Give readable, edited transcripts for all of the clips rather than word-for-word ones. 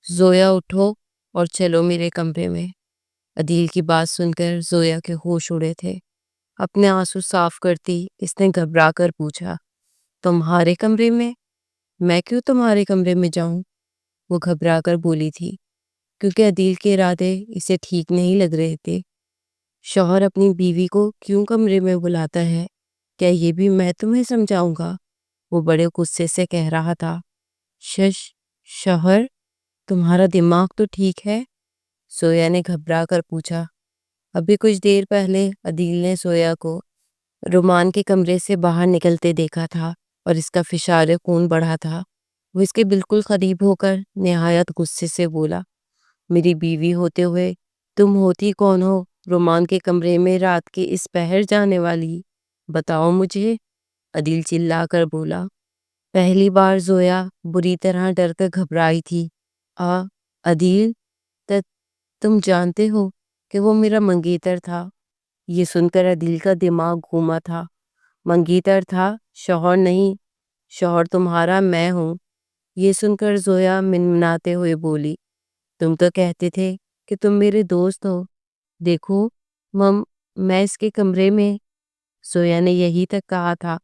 زویا اٹھو اور چلو میرے کمرے میں۔ عدیل کی بات سن کر زویا کے ہوش اڑے تھے۔ اپنے آنسو صاف کرتی اس نے گھبرا کر پوچھا، تمہارے کمرے میں؟ میں کیوں تمہارے کمرے میں جاؤں؟ وہ گھبرا کر بولی تھی، کیونکہ عدیل کے ارادے اسے ٹھیک نہیں لگ رہے تھے۔ شوہر اپنی بیوی کو کیوں کمرے میں بلاتا ہے؟ کیا یہ بھی میں تمہیں سمجھاؤں گا؟ وہ بڑے غصے سے کہہ رہا تھا۔ شوہر، تمہارا دماغ تو ٹھیک ہے؟ زویا نے گھبرا کر پوچھا۔ ابھی کچھ دیر پہلے عدیل نے زویا کو رومان کے کمرے سے باہر نکلتے دیکھا تھا اور اس کا فشار خون بڑھا تھا۔ وہ اس کے بالکل قریب ہو کر نہایت غصے سے بولا، میری بیوی ہوتے ہوئے تم ہوتی کون ہو رومان کے کمرے میں رات کے اس پہر جانے والی؟ بتاؤ مجھے۔ عدیل چلا کر بولا۔ پہلی بار زویا بری طرح ڈر کر گھبرائی تھی۔ عدیل، تم جانتے ہو کہ وہ میرا منگیتر تھا؟ یہ سن کر عدیل کا دماغ گھوما تھا۔ منگیتر تھا، شوہر نہیں۔ شوہر تمہارا میں ہوں۔ یہ سن کر زویا منمناتے ہوئے بولی، تم تو کہتے تھے کہ تم میرے دوست ہو۔ دیکھو میں اس کے کمرے میں۔ زویا نے یہی تک کہا تھا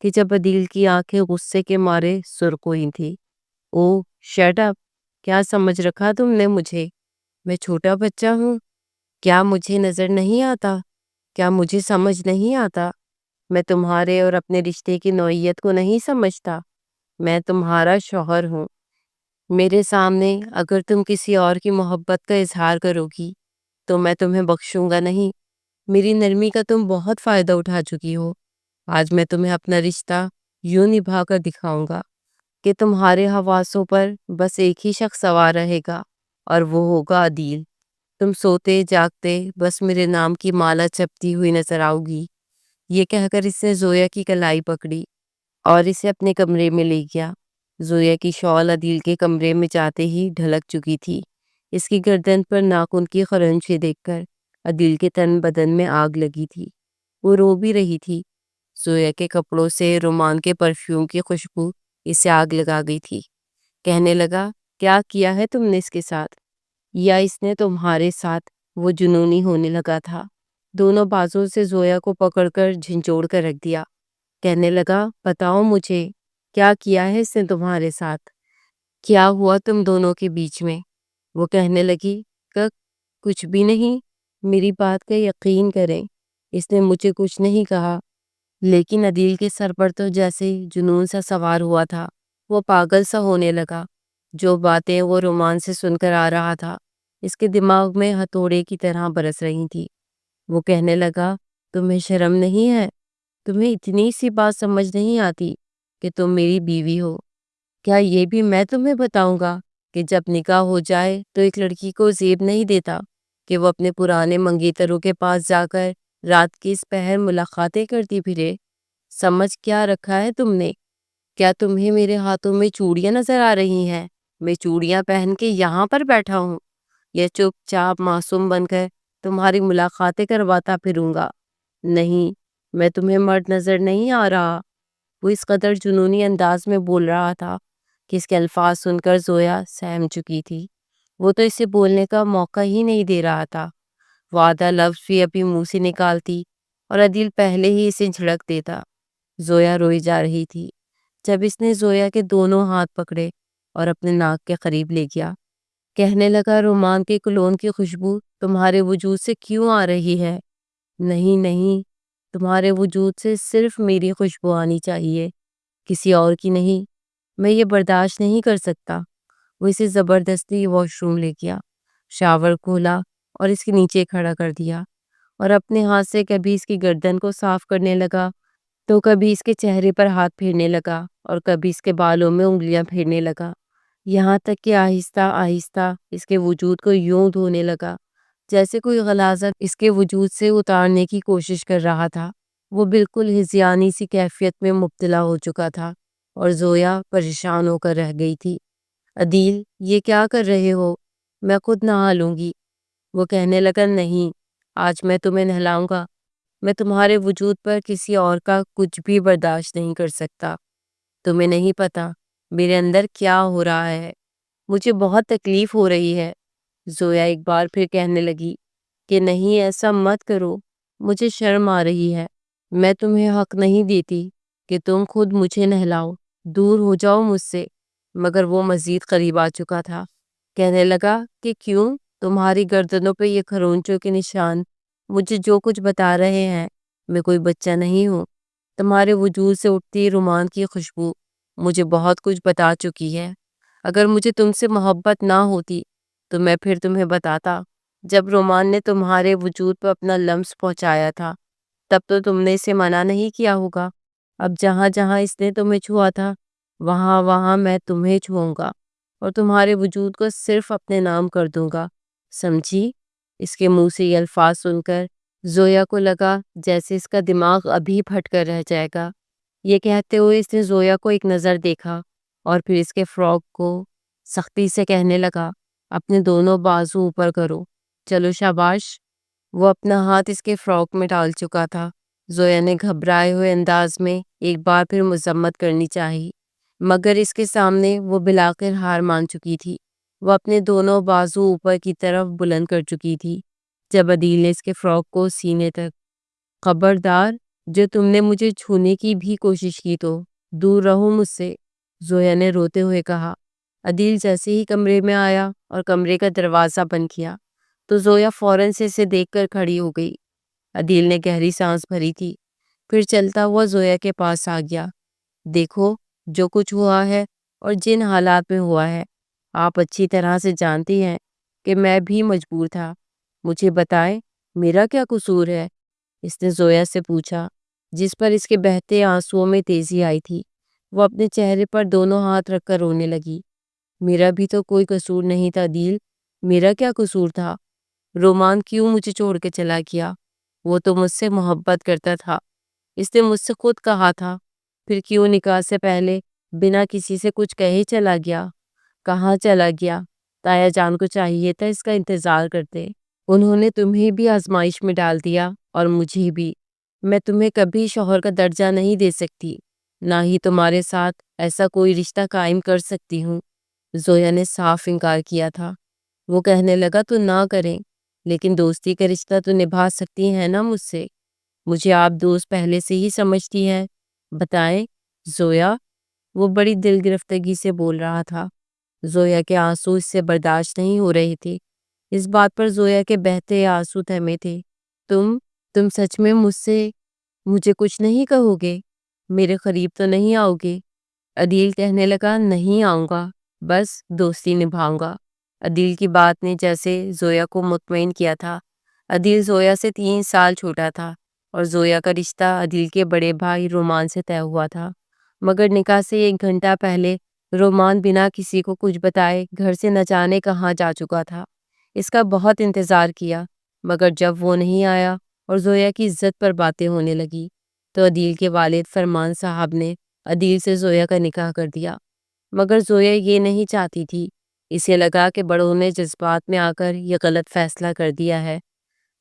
کہ جب عدیل کی آنکھیں غصے کے مارے سرخ ہوئی تھی۔ او شٹ اپ! کیا سمجھ رکھا تم نے مجھے؟ میں چھوٹا بچہ ہوں؟ کیا مجھے نظر نہیں آتا؟ کیا مجھے سمجھ نہیں آتا؟ میں تمہارے اور اپنے رشتے کی نوعیت کو نہیں سمجھتا؟ میں تمہارا شوہر ہوں۔ میرے سامنے اگر تم کسی اور کی محبت کا اظہار کرو گی تو میں تمہیں بخشوں گا نہیں۔ میری نرمی کا تم بہت فائدہ اٹھا چکی ہو۔ آج میں تمہیں اپنا رشتہ یوں نبھا کر دکھاؤں گا کہ تمہارے حواسوں پر بس ایک ہی شخص سوار رہے گا اور وہ ہوگا عدیل۔ تم سوتے جاگتے بس میرے نام کی مالا جپتی ہوئی نظر آؤ گی۔ یہ کہہ کر اس نے زویا کی کلائی پکڑی اور اسے اپنے کمرے میں لے گیا۔ زویا کی شال عدیل کے کمرے میں جاتے ہی ڈھلک چکی تھی۔ اس کی گردن پر ناخن کی خرنچیں دیکھ کر عدیل کے تن بدن میں آگ لگی تھی۔ وہ رو بھی رہی تھی۔ زویا کے کپڑوں سے رومان کے پرفیوم کی خوشبو اسے آگ لگا گئی تھی۔ کہنے لگا، کیا کیا ہے تم نے اس کے ساتھ؟ یا اس نے تمہارے ساتھ؟ وہ جنونی ہونے لگا تھا۔ دونوں بازوں سے زویا کو پکڑ کر جھنجھوڑ کر رکھ دیا۔ کہنے لگا، بتاؤ مجھے، کیا کیا ہے اس نے تمہارے ساتھ؟ کیا ہوا تم دونوں کے بیچ میں؟ وہ کہنے لگی، کچھ بھی نہیں، میری بات کا یقین کریں، اس نے مجھے کچھ نہیں کہا۔ لیکن عدیل کے سر پر تو جیسے جنون سا سوار ہوا تھا۔ وہ پاگل سا ہونے لگا۔ جو باتیں وہ رومان سے سن کر آ رہا تھا اس کے دماغ میں ہتھوڑے کی طرح برس رہی تھی۔ وہ کہنے لگا، تمہیں شرم نہیں ہے؟ تمہیں اتنی سی بات سمجھ نہیں آتی کہ تم میری بیوی ہو؟ کیا یہ بھی میں تمہیں بتاؤں گا کہ جب نکاح ہو جائے تو ایک لڑکی کو زیب نہیں دیتا کہ وہ اپنے پرانے منگیتروں کے پاس جا کر رات کی اس پہر ملاقاتیں کرتی پھرے؟ سمجھ کیا رکھا ہے تم نے؟ کیا تمہیں میرے ہاتھوں میں چوڑیاں نظر آ رہی ہیں؟ میں چوڑیاں پہن کے یہاں پر بیٹھا ہوں یا چپ چاپ معصوم بن کر تمہاری ملاقاتیں کرواتا پھروں گا؟ نہیں، میں تمہیں مرد نظر نہیں آ رہا۔ وہ اس قدر جنونی انداز میں بول رہا تھا کہ اس کے الفاظ سن کر زویا سہم چکی تھی۔ وہ تو اسے بولنے کا موقع ہی نہیں دے رہا تھا۔ وہ آدھا لفظ بھی ابھی منہ سے نکالتی اور عدیل پہلے ہی اسے جھڑک دیتا۔ زویا روئی جا رہی تھی۔ جب اس نے زویا کے دونوں ہاتھ پکڑے اور اپنے ناک کے قریب لے گیا، کہنے لگا، رومان کے کلون کی خوشبو تمہارے وجود سے کیوں آ رہی ہے؟ نہیں، تمہارے وجود سے صرف میری خوشبو آنی چاہیے، کسی اور کی نہیں۔ میں یہ برداشت نہیں کر سکتا۔ وہ اسے زبردستی واش روم لے گیا، شاور کھولا اور اس کے نیچے کھڑا کر دیا اور اپنے ہاتھ سے کبھی اس کی گردن کو صاف کرنے لگا تو کبھی اس کے چہرے پر ہاتھ پھیرنے لگا اور کبھی اس کے بالوں میں انگلیاں پھیرنے لگا، یہاں تک کہ آہستہ آہستہ اس کے وجود کو یوں دھونے لگا جیسے کوئی غلاظت اس کے وجود سے اتارنے کی کوشش کر رہا تھا۔ وہ بالکل ہذیانی سی کیفیت میں مبتلا ہو چکا تھا اور زویا پریشان ہو کر رہ گئی تھی۔ عدیل، یہ کیا کر رہے ہو؟ میں خود نہا لوں گی۔ وہ کہنے لگا، نہیں، آج میں تمہیں نہلاؤں گا۔ میں تمہارے وجود پر کسی اور کا کچھ بھی برداشت نہیں کر سکتا۔ تمہیں نہیں پتا میرے اندر کیا ہو رہا ہے۔ مجھے بہت تکلیف ہو رہی ہے۔ زویا ایک بار پھر کہنے لگی کہ نہیں ایسا مت کرو، مجھے شرم آ رہی ہے، میں تمہیں حق نہیں دیتی کہ تم خود مجھے نہلاؤ، دور ہو جاؤ مجھ سے۔ مگر وہ مزید قریب آ چکا تھا، کہنے لگا کہ کیوں، تمہاری گردنوں پہ یہ کھرونچوں کے نشان مجھے جو کچھ بتا رہے ہیں، میں کوئی بچہ نہیں ہوں۔ تمہارے وجود سے اٹھتی رومان کی خوشبو مجھے بہت کچھ بتا چکی ہے۔ اگر مجھے تم سے محبت نہ ہوتی تو میں پھر تمہیں بتاتا۔ جب رومان نے تمہارے وجود پر اپنا لمس پہنچایا تھا تب تو تم نے اسے منع نہیں کیا ہوگا۔ اب جہاں جہاں اس نے تمہیں چھوا تھا وہاں وہاں میں تمہیں چھوؤں گا اور تمہارے وجود کو صرف اپنے نام کر دوں گا، سمجھی؟ اس کے منہ سے یہ الفاظ سن کر زویا کو لگا جیسے اس کا دماغ ابھی پھٹ کر رہ جائے گا۔ یہ کہتے ہوئے اس نے زویا کو ایک نظر دیکھا اور پھر اس کے فراک کو سختی سے کہنے لگا، اپنے دونوں بازو اوپر کرو، چلو شاباش۔ وہ اپنا ہاتھ اس کے فراک میں ڈال چکا تھا۔ زویا نے گھبرائے ہوئے انداز میں ایک بار پھر مذمت کرنی چاہی، مگر اس کے سامنے وہ بالآخر ہار مان چکی تھی۔ وہ اپنے دونوں بازو اوپر کی طرف بلند کر چکی تھی جب عدیل نے اس کے فراک کو سینے تک، خبردار، جو تم نے مجھے چھونے کی بھی کوشش کی تو دور رہو مجھ سے، زویا نے روتے ہوئے کہا۔ عدیل جیسے ہی کمرے میں آیا اور کمرے کا دروازہ بند کیا تو زویا فوراً سے اسے دیکھ کر کھڑی ہو گئی۔ عدیل نے گہری سانس بھری تھی، پھر چلتا ہوا زویا کے پاس آ گیا۔ دیکھو جو کچھ ہوا ہے اور جن حالات میں ہوا ہے، آپ اچھی طرح سے جانتی ہیں کہ میں بھی مجبور تھا۔ مجھے بتائیں میرا کیا قصور ہے؟ اس نے زویا سے پوچھا، جس پر اس کے بہتے آنسوؤں میں تیزی آئی تھی۔ وہ اپنے چہرے پر دونوں ہاتھ رکھ کر رونے لگی۔ میرا بھی تو کوئی قصور نہیں تھا عدیل، میرا کیا قصور تھا؟ رومان کیوں مجھے چھوڑ کے چلا گیا؟ وہ تو مجھ سے محبت کرتا تھا، اس نے مجھ سے خود کہا تھا، پھر کیوں نکاح سے پہلے بنا کسی سے کچھ کہے چلا گیا؟ کہاں چلا گیا؟ تایا جان کو چاہیے تھا اس کا انتظار کرتے۔ انہوں نے تمہیں بھی آزمائش میں ڈال دیا اور مجھے بھی۔ میں تمہیں کبھی شوہر کا درجہ نہیں دے سکتی، نہ ہی تمہارے ساتھ ایسا کوئی رشتہ قائم کر سکتی ہوں۔ زویا نے صاف انکار کیا تھا۔ وہ کہنے لگا تو نہ کریں، لیکن دوستی کا رشتہ تو نبھا سکتی ہیں نا مجھ سے؟ مجھے آپ دوست پہلے سے ہی سمجھتی ہیں، بتائیں زویا۔ وہ بڑی دل گرفتگی سے بول رہا تھا۔ زویا کے آنسو اس سے برداشت نہیں ہو رہے تھے۔ اس بات پر زویا کے بہتے آنسو تھمے تھے۔ تم سچ میں مجھے کچھ نہیں کہو گے؟ میرے قریب تو نہیں آؤ گے؟ عدیل کہنے لگا، نہیں آؤں گا، بس دوستی نبھاؤں گا۔ عدیل کی بات نے جیسے زویا کو مطمئن کیا تھا۔ عدیل زویا سے 3 سال چھوٹا تھا اور زویا کا رشتہ عدیل کے بڑے بھائی رومان سے طے ہوا تھا، مگر نکاح سے 1 گھنٹہ پہلے رومان بنا کسی کو کچھ بتائے گھر سے نہ جانے کہاں جا چکا تھا۔ اس کا بہت انتظار کیا، مگر جب وہ نہیں آیا اور زویا کی عزت پر باتیں ہونے لگی تو عدیل کے والد فرمان صاحب نے عدیل سے زویا کا نکاح کر دیا۔ مگر زویا یہ نہیں چاہتی تھی، اسے لگا کہ بڑوں نے جذبات میں آ کر یہ غلط فیصلہ کر دیا ہے۔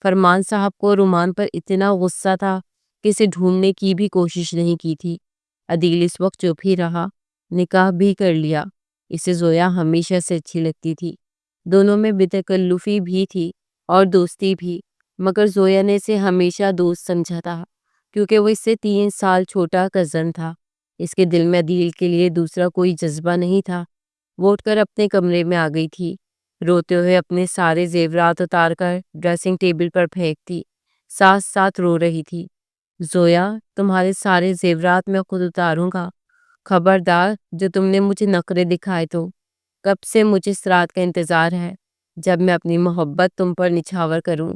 فرمان صاحب کو رومان پر اتنا غصہ تھا کہ اسے ڈھونڈنے کی بھی کوشش نہیں کی تھی۔ عدیل اس وقت چپ ہی رہا، نکاح بھی کر لیا۔ اسے زویا ہمیشہ سے اچھی لگتی تھی، دونوں میں بے تکلفی بھی تھی اور دوستی بھی، مگر زویا نے اسے ہمیشہ دوست سمجھا تھا کیونکہ وہ اس سے 3 سال چھوٹا کزن تھا۔ اس کے دل میں عدیل کے لیے دوسرا کوئی جذبہ نہیں تھا۔ وہ اٹھ کر اپنے کمرے میں آ گئی تھی، روتے ہوئے اپنے سارے زیورات اتار کر ڈریسنگ ٹیبل پر پھینکتی، ساتھ ساتھ رو رہی تھی۔ زویا، تمہارے سارے زیورات میں خود اتاروں گا، خبردار، جو تم نے مجھے نخرے دکھائے تو۔ کب سے مجھے اس رات کا انتظار ہے جب میں اپنی محبت تم پر نچھاور کروں۔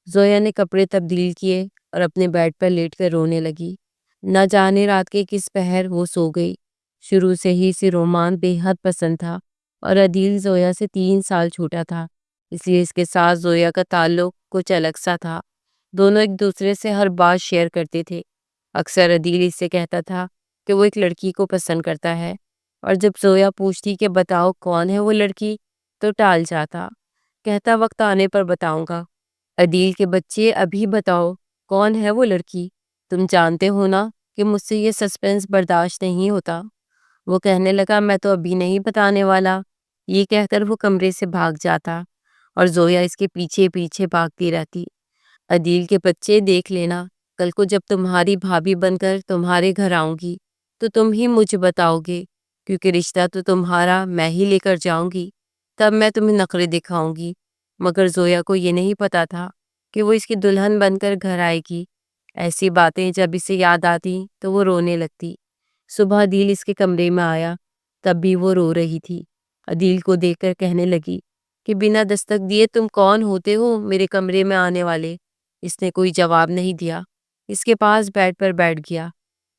زویا نے کپڑے تبدیل کیے اور اپنے بیڈ پر لیٹ کر رونے لگی۔ نہ جانے رات کے کس پہر وہ سو گئی۔ شروع سے ہی اسے رومان بے حد پسند تھا اور عدیل زویا سے 3 سال چھوٹا تھا، اس لیے اس کے ساتھ زویا کا تعلق کچھ الگ سا تھا۔ دونوں ایک دوسرے سے ہر بات شیئر کرتے تھے۔ اکثر عدیل اس سے کہتا تھا کہ وہ ایک لڑکی کو پسند کرتا ہے، اور جب زویا پوچھتی کہ بتاؤ کون ہے وہ لڑکی تو ٹال جاتا، کہتا وقت آنے پر بتاؤں گا۔ عدیل کے بچے، ابھی بتاؤ کون ہے وہ لڑکی، تم جانتے ہو نا کہ مجھ سے یہ سسپنس برداشت نہیں ہوتا۔ وہ کہنے لگا، میں تو ابھی نہیں بتانے والا، یہ کہہ کر وہ کمرے سے بھاگ جاتا اور زویا اس کے پیچھے پیچھے بھاگتی رہتی۔ عدیل کے بچے، دیکھ لینا، کل کو جب تمہاری بھابھی بن کر تمہارے گھر آؤں گی تو تم ہی مجھے بتاؤ گے، کیونکہ رشتہ تو تمہارا میں ہی لے کر جاؤں گی، تب میں تمہیں نخرے دکھاؤں گی۔ مگر زویا کو یہ نہیں پتا تھا کہ وہ اس کی دلہن بن کر گھر آئے گی۔ ایسی باتیں جب اسے یاد آتی تو وہ رونے لگتی۔ صبح عدیل اس کے کمرے میں آیا، تب بھی وہ رو رہی تھی۔ عدیل کو دیکھ کر کہنے لگی کہ بنا دستک دیے تم کون ہوتے ہو میرے کمرے میں آنے والے؟ اس نے کوئی جواب نہیں دیا، اس کے پاس بیڈ پر بیٹھ گیا۔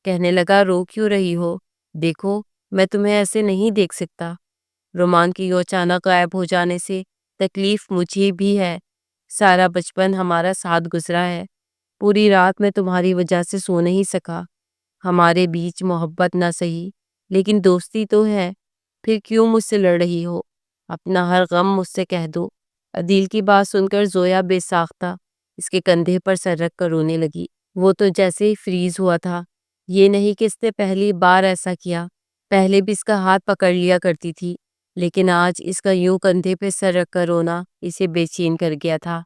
کہنے لگا رو کیوں رہی ہو؟ دیکھو میں تمہیں ایسے نہیں دیکھ سکتا۔ رومان کی یوں اچانک غائب ہو جانے سے تکلیف مجھے بھی ہے۔ سارا بچپن ہمارا ساتھ گزرا ہے، پوری رات میں تمہاری وجہ سے سو نہیں سکا۔ ہمارے بیچ محبت نہ سہی لیکن دوستی تو ہے، پھر کیوں مجھ سے لڑ رہی ہو؟ اپنا ہر غم مجھ سے کہہ دو۔ عدیل کی بات سن کر زویا بے ساختہ اس کے کندھے پر سر رکھ کر رونے لگی۔ وہ تو جیسے ہی فریز ہوا تھا، یہ نہیں کہ اس نے پہلی بار ایسا کیا، پہلے بھی اس کا ہاتھ پکڑ لیا کرتی تھی، لیکن آج اس کا یوں کندھے پہ سر رکھ کر رونا اسے بے چین کر گیا تھا۔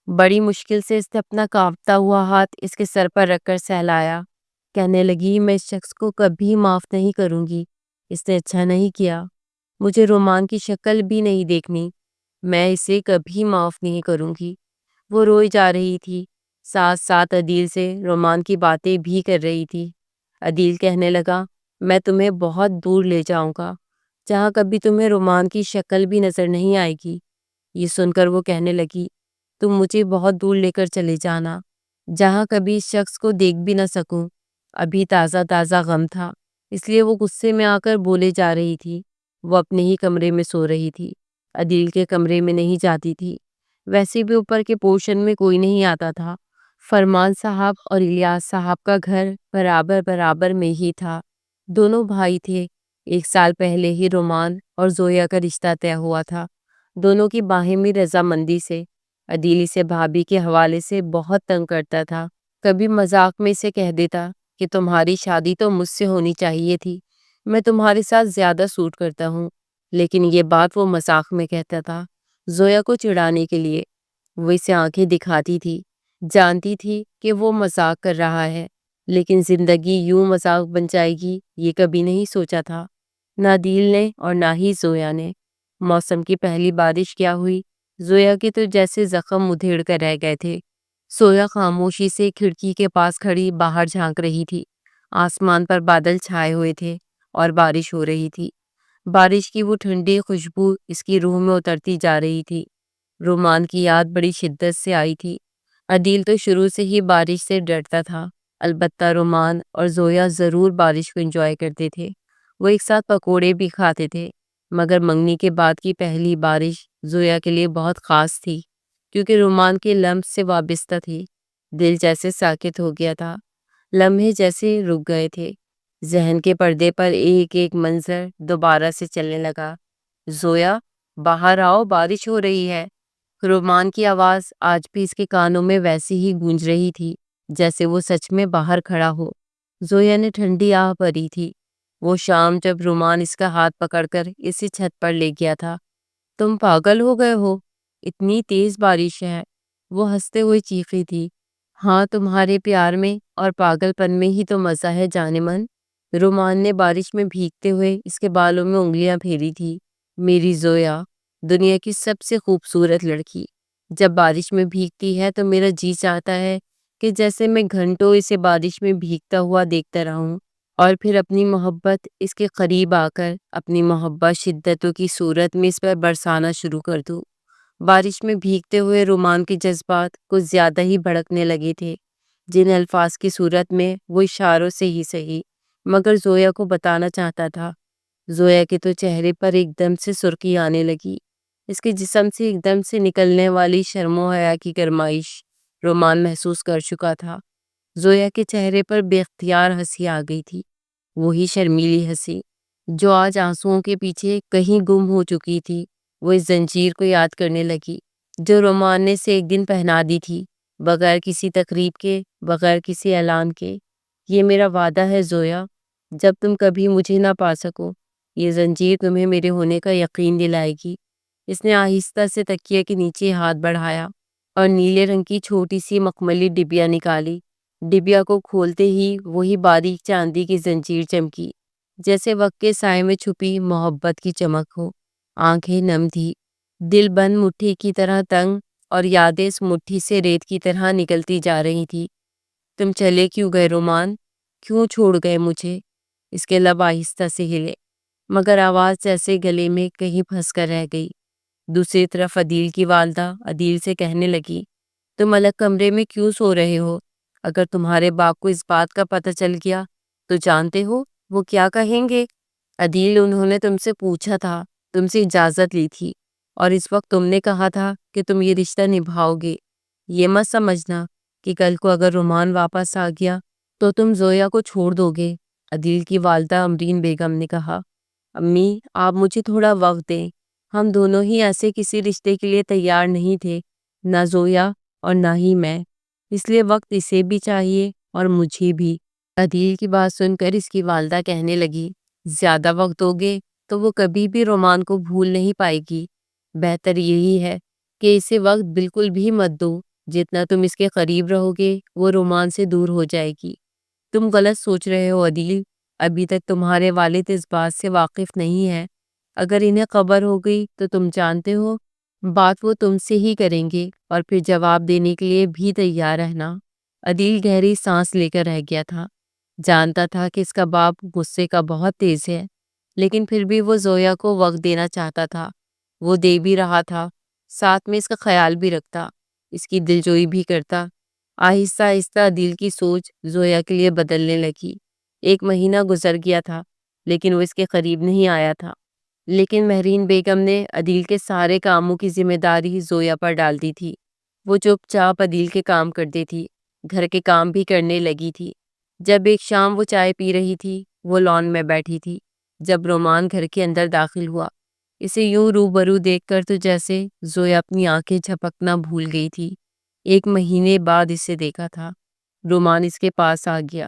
بڑی مشکل سے اس نے اپنا کانپتا ہوا ہاتھ اس کے سر پر رکھ کر سہلایا۔ کہنے لگی میں اس شخص کو کبھی معاف نہیں کروں گی، اس نے اچھا نہیں کیا، مجھے رومان کی شکل بھی نہیں دیکھنی، میں اسے کبھی معاف نہیں کروں گی۔ وہ روئی جا رہی تھی، ساتھ ساتھ عدیل سے رومان کی باتیں بھی کر رہی تھی۔ عدیل کہنے لگا میں تمہیں بہت دور لے جاؤں گا، جہاں کبھی تمہیں رومان کی شکل بھی نظر نہیں آئے گی۔ یہ سن کر وہ کہنے لگی تم مجھے بہت دور لے کر چلے جانا، جہاں کبھی اس شخص کو دیکھ بھی نہ سکوں۔ ابھی تازہ تازہ غم تھا، اس لیے وہ غصے میں آ کر بولے جا رہی تھی۔ وہ اپنے ہی کمرے میں سو رہی تھی، عدیل کے کمرے میں نہیں جاتی تھی۔ ویسے بھی اوپر کے پورشن میں کوئی نہیں آتا تھا۔ فرمان صاحب اور الیاس صاحب کا گھر برابر برابر میں ہی تھا، دونوں بھائی تھے۔ ایک سال پہلے ہی رومان اور زویا کا رشتہ طے ہوا تھا، دونوں کی باہمی رضامندی سے۔ عدیل اسے بھابھی کے حوالے سے بہت تنگ کرتا تھا، کبھی مذاق میں اسے کہہ دیتا کہ تمہاری شادی تو مجھ سے ہونی چاہیے تھی، میں تمہارے ساتھ زیادہ سوٹ کرتا ہوں۔ لیکن یہ بات وہ مذاق میں کہتا تھا، زویا کو چڑھانے کے لیے۔ وہ اسے آنکھیں دکھاتی تھی، جانتی تھی کہ وہ مذاق کر رہا ہے، لیکن زندگی یوں مذاق بن جائے گی یہ کبھی نہیں سوچا تھا، نہ عدیل نے اور نہ ہی زویا نے۔ موسم کی پہلی بارش کیا ہوئی، زویا کے تو جیسے زخم مدھیڑ کر رہ گئے تھے۔ زویا خاموشی سے کھڑکی کے پاس کھڑی باہر جھانک رہی تھی۔ آسمان پر بادل چھائے ہوئے تھے اور بارش ہو رہی تھی۔ بارش کی وہ ٹھنڈی خوشبو اس کی روح میں اترتی جا رہی تھی۔ رومان کی یاد بڑی شدت سے آئی تھی۔ عدیل تو شروع سے ہی بارش سے ڈرتا تھا، البتہ رومان اور زویا ضرور بارش کو انجوائے کرتے تھے۔ وہ ایک ساتھ پکوڑے بھی کھاتے تھے، مگر منگنی کے بعد کی پہلی بارش زویا کے لیے بہت خاص تھی، کیونکہ رومان کے لمس سے وابستہ تھی۔ دل جیسے ساکت ہو گیا تھا، لمحے جیسے رک گئے تھے، ذہن کے پردے پر ایک ایک منظر دوبارہ سے چلنے لگا۔ زویا باہر آؤ، بارش ہو رہی ہے۔ رومان کی آواز آج بھی اس کے کانوں میں ویسی ہی گونج رہی تھی جیسے وہ سچ میں باہر کھڑا ہو۔ زویا نے ٹھنڈی آہ بھری تھی وہ شام جب رومان اس کا ہاتھ پکڑ کر اسی چھت پر لے گیا تھا۔ تم پاگل ہو گئے ہو، اتنی تیز بارش ہے، وہ ہنستے ہوئے چیخی تھی۔ ہاں تمہارے پیار میں اور پاگل پن میں ہی تو مزہ ہے جانے من۔ رومان نے بارش میں بھیگتے ہوئے اس کے بالوں میں انگلیاں پھیری تھی۔ میری زویا، دنیا کی سب سے خوبصورت لڑکی، جب بارش میں بھیگتی ہے تو میرا جی چاہتا ہے کہ جیسے میں گھنٹوں اسے بارش میں بھیگتا ہوا دیکھتا رہوں، اور پھر اپنی محبت اس کے قریب آ کر اپنی محبت شدتوں کی صورت میں اس پر برسانا شروع کر دوں۔ بارش میں بھیگتے ہوئے رومان کے جذبات کچھ زیادہ ہی بھڑکنے لگے تھے، جن الفاظ کی صورت میں وہ اشاروں سے ہی صحیح مگر زویا کو بتانا چاہتا تھا۔ زویا کے تو چہرے پر ایک دم سے سرخی آنے لگی، اس کے جسم سے ایک دم سے نکلنے والی شرم و حیا کی گرمائش رومان محسوس کر چکا تھا۔ زویا کے چہرے پر بے اختیار ہنسی آ گئی تھی، وہی شرمیلی ہنسی جو آج آنسوؤں کے پیچھے کہیں گم ہو چکی تھی۔ وہ اس زنجیر کو یاد کرنے لگی جو رومان نے اسے ایک دن پہنا دی تھی، بغیر کسی تقریب کے، بغیر کسی اعلان کے۔ یہ میرا وعدہ ہے زویا، جب تم کبھی مجھے نہ پا سکو، یہ زنجیر تمہیں میرے ہونے کا یقین دلائے گی۔ اس نے آہستہ سے تکیے کے نیچے ہاتھ بڑھایا اور نیلے رنگ کی چھوٹی سی مخملی ڈبیا نکالی۔ ڈبیا کو کھولتے ہی وہی باریک چاندی کی زنجیر چمکی، جیسے وقت کے سائے میں چھپی محبت کی چمک ہو۔ آنکھیں نم تھی، دل بند مٹھی کی طرح تنگ، اور یادیں اس مٹھی سے ریت کی طرح نکلتی جا رہی تھی۔ تم چلے کیوں گئے رومان؟ کیوں چھوڑ گئے مجھے؟ اس کے لب آہستہ سے ہلے، مگر آواز جیسے گلے میں کہیں پھنس کر رہ گئی۔ دوسری طرف عدیل کی والدہ عدیل سے کہنے لگی، تم الگ کمرے میں کیوں سو رہے ہو؟ اگر تمہارے باپ کو اس بات کا پتہ چل گیا تو جانتے ہو وہ کیا کہیں گے؟ عدیل، انہوں نے تم سے پوچھا تھا، تم سے اجازت لی تھی، اور اس وقت تم نے کہا تھا کہ تم یہ رشتہ نبھاؤ گے۔ یہ مت سمجھنا کہ کل کو اگر رومان واپس آ گیا تو تم زویا کو چھوڑ دو گے۔ عدیل کی والدہ امرین بیگم نے کہا، امی آپ مجھے تھوڑا وقت دیں، ہم دونوں ہی ایسے کسی رشتے کے لیے تیار نہیں تھے، نہ زویا اور نہ ہی میں، اس لیے وقت اسے بھی چاہیے اور مجھے بھی۔ عدیل کی بات سن کر اس کی والدہ کہنے لگی، زیادہ وقت ہوگے تو وہ کبھی بھی رومان کو بھول نہیں پائے گی۔ بہتر یہی ہے کہ اسے وقت بالکل بھی مت دو، جتنا تم اس کے قریب رہو گے وہ رومان سے دور ہو جائے گی۔ تم غلط سوچ رہے ہو عدیل، ابھی تک تمہارے والد اس بات سے واقف نہیں ہے۔ اگر انہیں خبر ہو گئی تو تم جانتے ہو بات وہ تم سے ہی کریں گے، اور پھر جواب دینے کے لیے بھی تیار رہنا۔ عدیل گہری سانس لے کر رہ گیا تھا، جانتا تھا کہ اس کا باپ غصے کا بہت تیز ہے، لیکن پھر بھی وہ زویا کو وقت دینا چاہتا تھا۔ وہ دے بھی رہا تھا، ساتھ میں اس کا خیال بھی رکھتا، اس کی دلجوئی بھی کرتا۔ آہستہ آہستہ عدیل کی سوچ زویا کے لیے بدلنے لگی۔ 1 مہینہ گزر گیا تھا لیکن وہ اس کے قریب نہیں آیا تھا۔ لیکن مہرین بیگم نے عدیل کے سارے کاموں کی ذمہ داری زویا پر ڈال دی تھی۔ وہ چپ چاپ عدیل کے کام کرتی تھی، گھر کے کام بھی کرنے لگی تھی۔ جب ایک شام وہ چائے پی رہی تھی، وہ لان میں بیٹھی تھی، جب رومان گھر کے اندر داخل ہوا۔ اسے یوں روبرو دیکھ کر تو جیسے زویا اپنی آنکھیں جھپکنا بھول گئی تھی۔ 1 مہینے بعد اسے دیکھا تھا۔ رومان اس کے پاس آ گیا،